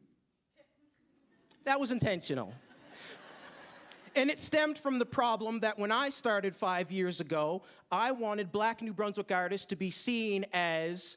That was intentional. And it stemmed from the problem that when I started 5 years ago, I wanted Black New Brunswick artists to be seen as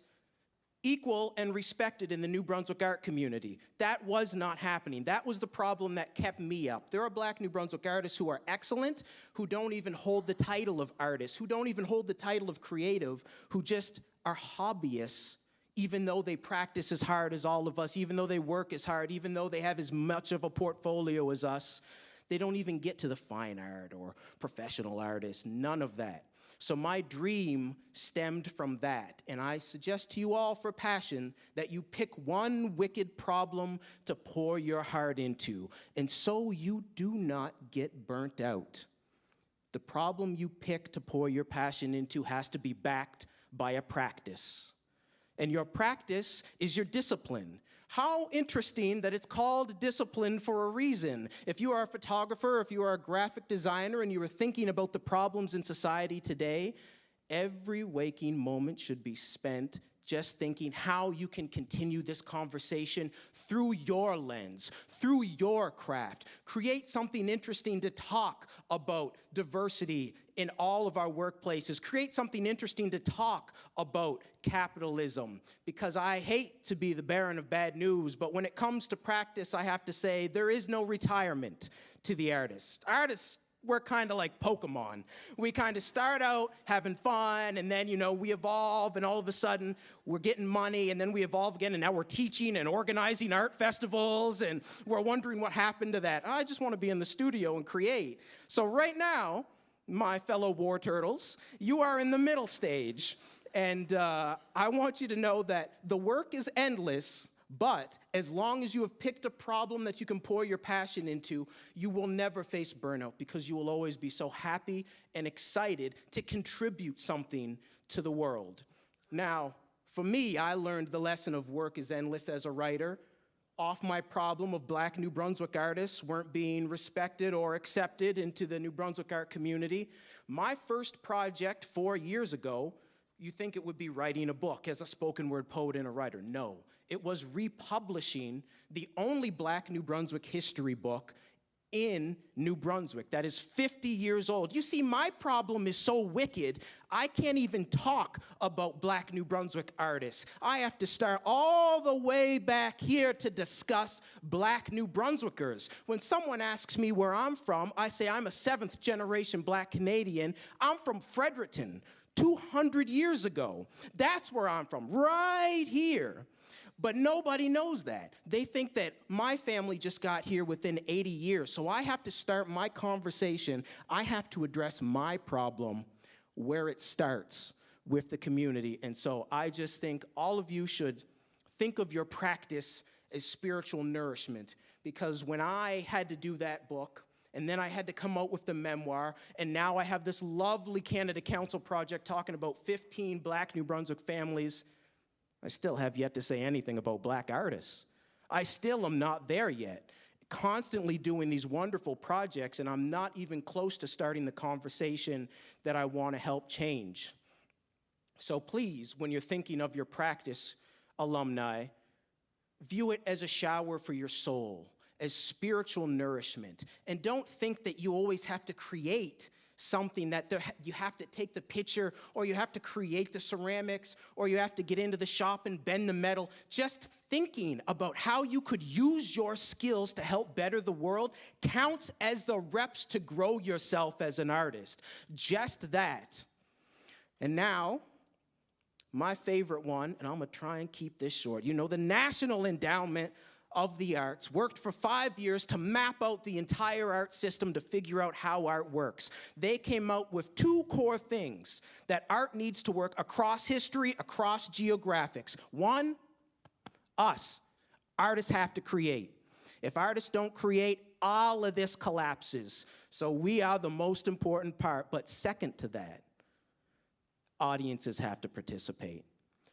equal and respected in the New Brunswick art community. That was not happening. That was the problem that kept me up. There are Black New Brunswick artists who are excellent, who don't even hold the title of artist, who don't even hold the title of creative, who just are hobbyists, even though they practice as hard as all of us, even though they work as hard, even though they have as much of a portfolio as us. They don't even get to the fine art or professional artists, none of that. So my dream stemmed from that, and I suggest to you all for passion that you pick one wicked problem to pour your heart into, and so you do not get burnt out. The problem you pick to pour your passion into has to be backed by a practice, and your practice is your discipline. How interesting that it's called discipline for a reason. If you are a photographer, if you are a graphic designer, and you are thinking about the problems in society today, every waking moment should be spent just thinking how you can continue this conversation through your lens, through your craft. Create something interesting to talk about diversity in all of our workplaces. Create something interesting to talk about capitalism. Because I hate to be the bearer of bad news, but when it comes to practice, I have to say there is no retirement to the artist. Artists, we're kind of like Pokemon. We kind of start out having fun, and then, we evolve, and all of a sudden, we're getting money, and then we evolve again, and now we're teaching and organizing art festivals, and we're wondering what happened to that. I just want to be in the studio and create. So right now, my fellow war turtles, you are in the middle stage, and I want you to know that the work is endless. But as long as you have picked a problem that you can pour your passion into, you will never face burnout, because you will always be so happy and excited to contribute something to the world. Now, for me, I learned the lesson of work is endless as a writer off my problem of Black New Brunswick artists weren't being respected or accepted into the New Brunswick art community. My first project 4 years ago, you think it would be writing a book as a spoken word poet and a writer. No. It was republishing the only Black New Brunswick history book in New Brunswick that is 50 years old. You see, my problem is so wicked, I can't even talk about Black New Brunswick artists. I have to start all the way back here to discuss Black New Brunswickers. When someone asks me where I'm from, I say I'm a 7th generation Black Canadian. I'm from Fredericton, 200 years ago. That's where I'm from, right here. But nobody knows that. They think that my family just got here within 80 years. So I have to start my conversation. I have to address my problem where it starts with the community. And so I just think all of you should think of your practice as spiritual nourishment. Because when I had to do that book, and then I had to come out with the memoir, and now I have this lovely Canada Council project talking about 15 Black New Brunswick families, I still have yet to say anything about Black artists. I still am not there yet. Constantly doing these wonderful projects, and I'm not even close to starting the conversation that I want to help change. So please, when you're thinking of your practice, alumni, view it as a shower for your soul, as spiritual nourishment. And don't think that you always have to create something that you have to take the picture, or you have to create the ceramics, or you have to get into the shop and bend the metal. Just thinking about how you could use your skills to help better the world counts as the reps to grow yourself as an artist. Just that. And now, my favorite one, and I'm gonna try and keep this short. You know, the National Endowment of the Arts worked for 5 years to map out the entire art system to figure out how art works. They came out with 2 core things that art needs to work across history, across geographics. 1, us. Artists have to create. If artists don't create, all of this collapses. So we are the most important part. But second to that, audiences have to participate.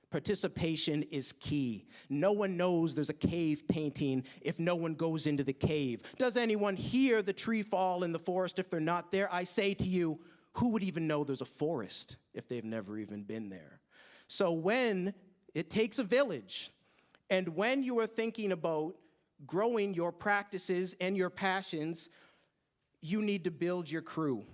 Participation is key. No one knows there's a cave painting if no one goes into the cave. Does anyone hear the tree fall in the forest if they're not there? I say to you, who would even know there's a forest if they've never even been there? So when it takes a village, and when you are thinking about growing your practices and your passions, you need to build your crew.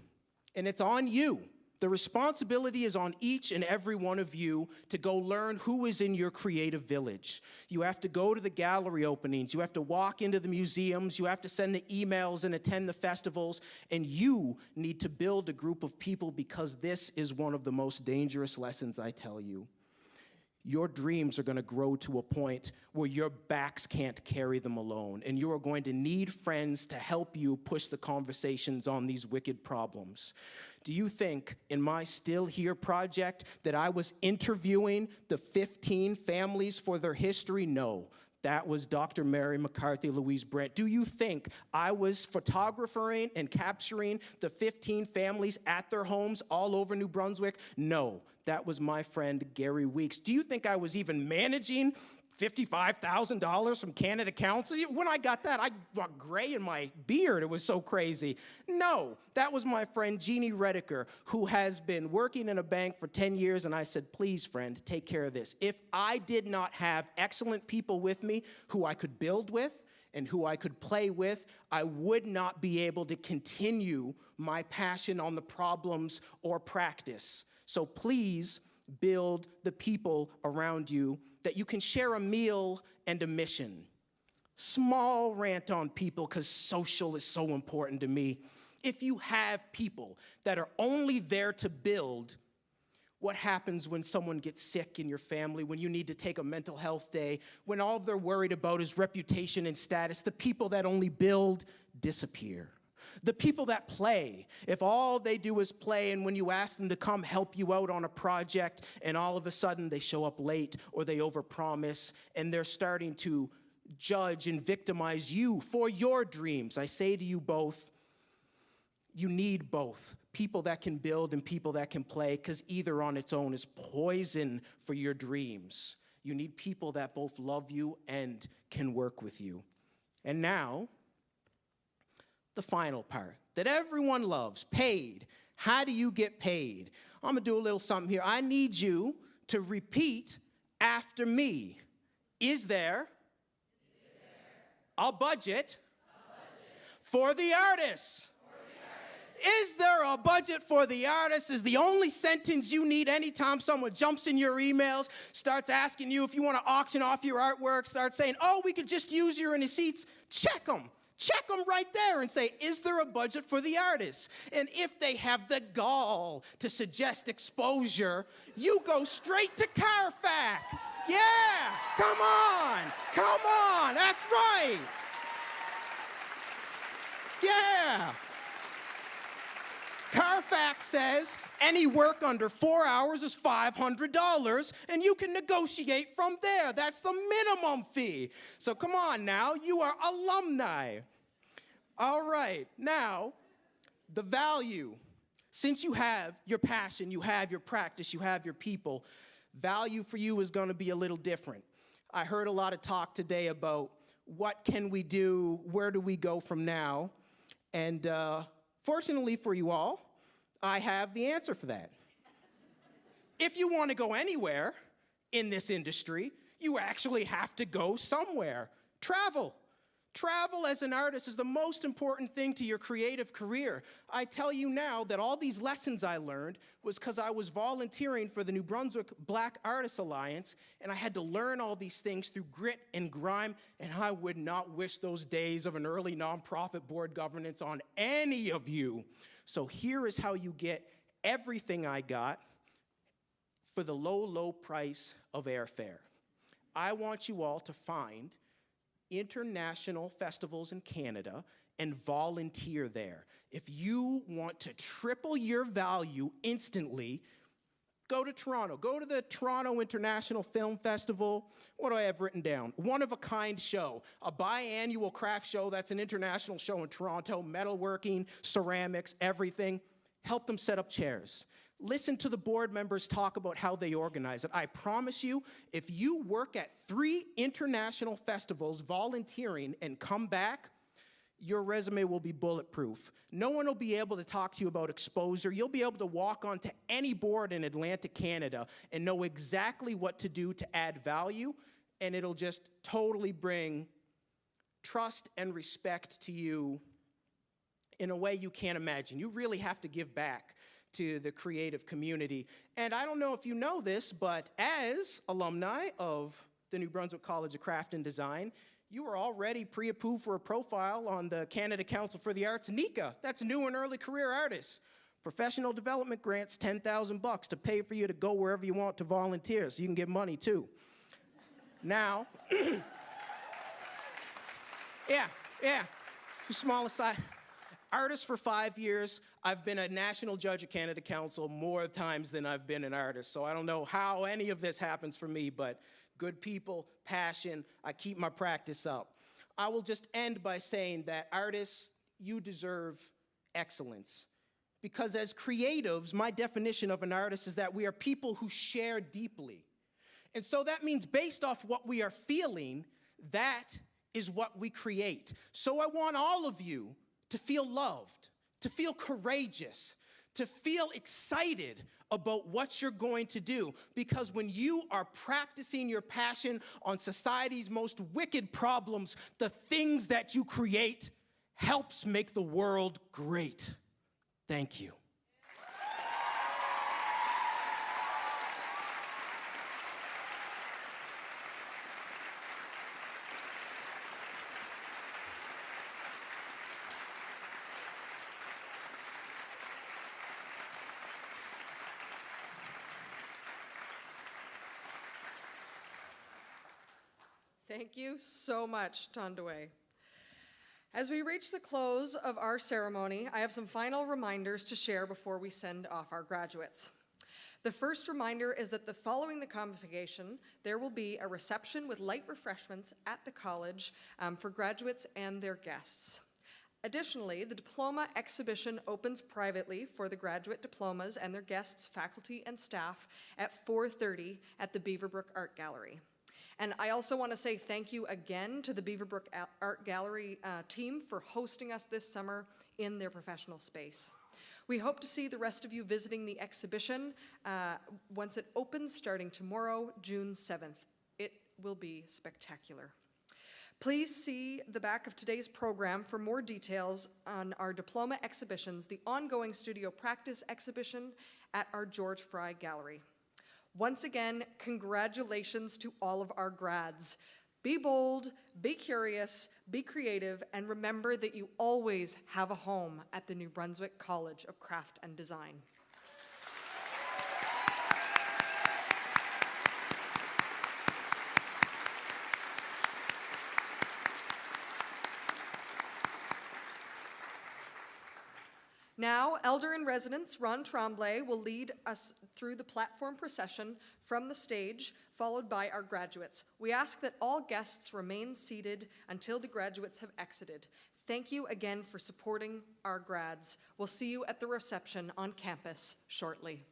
And it's on you. The responsibility is on each and every one of you to go learn who is in your creative village. You have to go to the gallery openings. You have to walk into the museums. You have to send the emails and attend the festivals. And you need to build a group of people, because this is one of the most dangerous lessons I tell you. Your dreams are going to grow to a point where your backs can't carry them alone, and you are going to need friends to help you push the conversations on these wicked problems. Do you think in my Still Here project that I was interviewing the 15 families for their history? No. That was Dr. Mary McCarthy, Louise Brent. Do you think I was photographing and capturing the 15 families at their homes all over New Brunswick? No, that was my friend Gary Weeks. Do you think I was even managing $55,000 from Canada Council? When I got that, I got gray in my beard. It was so crazy. No, that was my friend Jeannie Rediker, who has been working in a bank for 10 years, and I said, please, friend, take care of this. If I did not have excellent people with me who I could build with and who I could play with, I would not be able to continue my passion on the problems or practice. So please build the people around you that you can share a meal and a mission. Small rant on people, because social is so important to me. If you have people that are only there to build, what happens when someone gets sick in your family, when you need to take a mental health day, when all they're worried about is reputation and status? The people that only build disappear. The people that play, if all they do is play, and when you ask them to come help you out on a project, and all of a sudden they show up late or they overpromise, and they're starting to judge and victimize you for your dreams, I say to you both, you need both. People that can build and people that can play, because either on its own is poison for your dreams. You need people that both love you and can work with you. And now, the final part that everyone loves, paid. How do you get paid? I'm gonna do a little something here. I need you to repeat after me. Is there a budget For the artists. Is there a budget for the artists? Is the only sentence you need anytime someone jumps in your emails, starts asking you if you want to auction off your artwork, starts saying, oh, we could just use your receipts. Check them. Check them right there and say, is there a budget for the artists? And if they have the gall to suggest exposure, you go straight to Carfax. Yeah, come on, that's right. Yeah. Carfax says any work under 4 hours is $500, and you can negotiate from there. That's the minimum fee. So come on now, you are alumni. All right, now, the value. Since you have your passion, you have your practice, you have your people, value for you is going to be a little different. I heard a lot of talk today about what can we do, where do we go from now, and fortunately for you all, I have the answer for that. If you want to go anywhere in this industry, you actually have to go somewhere. Travel. Travel as an artist is the most important thing to your creative career. I tell you now that all these lessons I learned was because I was volunteering for the New Brunswick Black Artists Alliance, and I had to learn all these things through grit and grime, and I would not wish those days of an early nonprofit board governance on any of you. So here is how you get everything I got for the low, low price of airfare. I want you all to find international festivals in Canada and volunteer there. If you want to triple your value instantly, go to Toronto. Go to the Toronto International Film Festival. What do I have written down? One-of-a-kind show, a biannual craft show that's an international show in Toronto, metalworking, ceramics, everything. Help them set up chairs. Listen to the board members talk about how they organize it. I promise you, if you work at 3 international festivals volunteering and come back, your resume will be bulletproof. No one will be able to talk to you about exposure. You'll be able to walk onto any board in Atlantic Canada and know exactly what to do to add value, and it'll just totally bring trust and respect to you in a way you can't imagine. You really have to give back to the creative community. And I don't know if you know this, but as alumni of the New Brunswick College of Craft and Design, you are already pre-approved for a profile on the Canada Council for the Arts, NECA. That's new and early career artists. Professional development grants, $10,000 to pay for you to go wherever you want to volunteer, so you can get money too. Now, small aside. Artist for 5 years. I've been a national judge at Canada Council more times than I've been an artist, so I don't know how any of this happens for me, but good people, passion, I keep my practice up. I will just end by saying that artists, you deserve excellence. Because as creatives, my definition of an artist is that we are people who share deeply. And so that means based off what we are feeling, that is what we create. So I want all of you to feel loved, to feel courageous, to feel excited about what you're going to do. Because when you are practicing your passion on society's most wicked problems, the things that you create helps make the world great. Thank you. Thank you so much, Tondeway. As we reach the close of our ceremony, I have some final reminders to share before we send off our graduates. The first reminder is that following the convocation, there will be a reception with light refreshments at the college for graduates and their guests. Additionally, the diploma exhibition opens privately for the graduate diplomas and their guests, faculty, and staff at 4:30 at the Beaverbrook Art Gallery. And I also want to say thank you again to the Beaverbrook Art Gallery team for hosting us this summer in their professional space. We hope to see the rest of you visiting the exhibition once it opens starting tomorrow, June 7th. It will be spectacular. Please see the back of today's program for more details on our diploma exhibitions, the ongoing studio practice exhibition at our George Fry Gallery. Once again, congratulations to all of our grads. Be bold, be curious, be creative, and remember that you always have a home at the New Brunswick College of Craft and Design. Now, Elder-in-Residence Ron Tremblay will lead us through the platform procession from the stage, followed by our graduates. We ask that all guests remain seated until the graduates have exited. Thank you again for supporting our grads. We'll see you at the reception on campus shortly.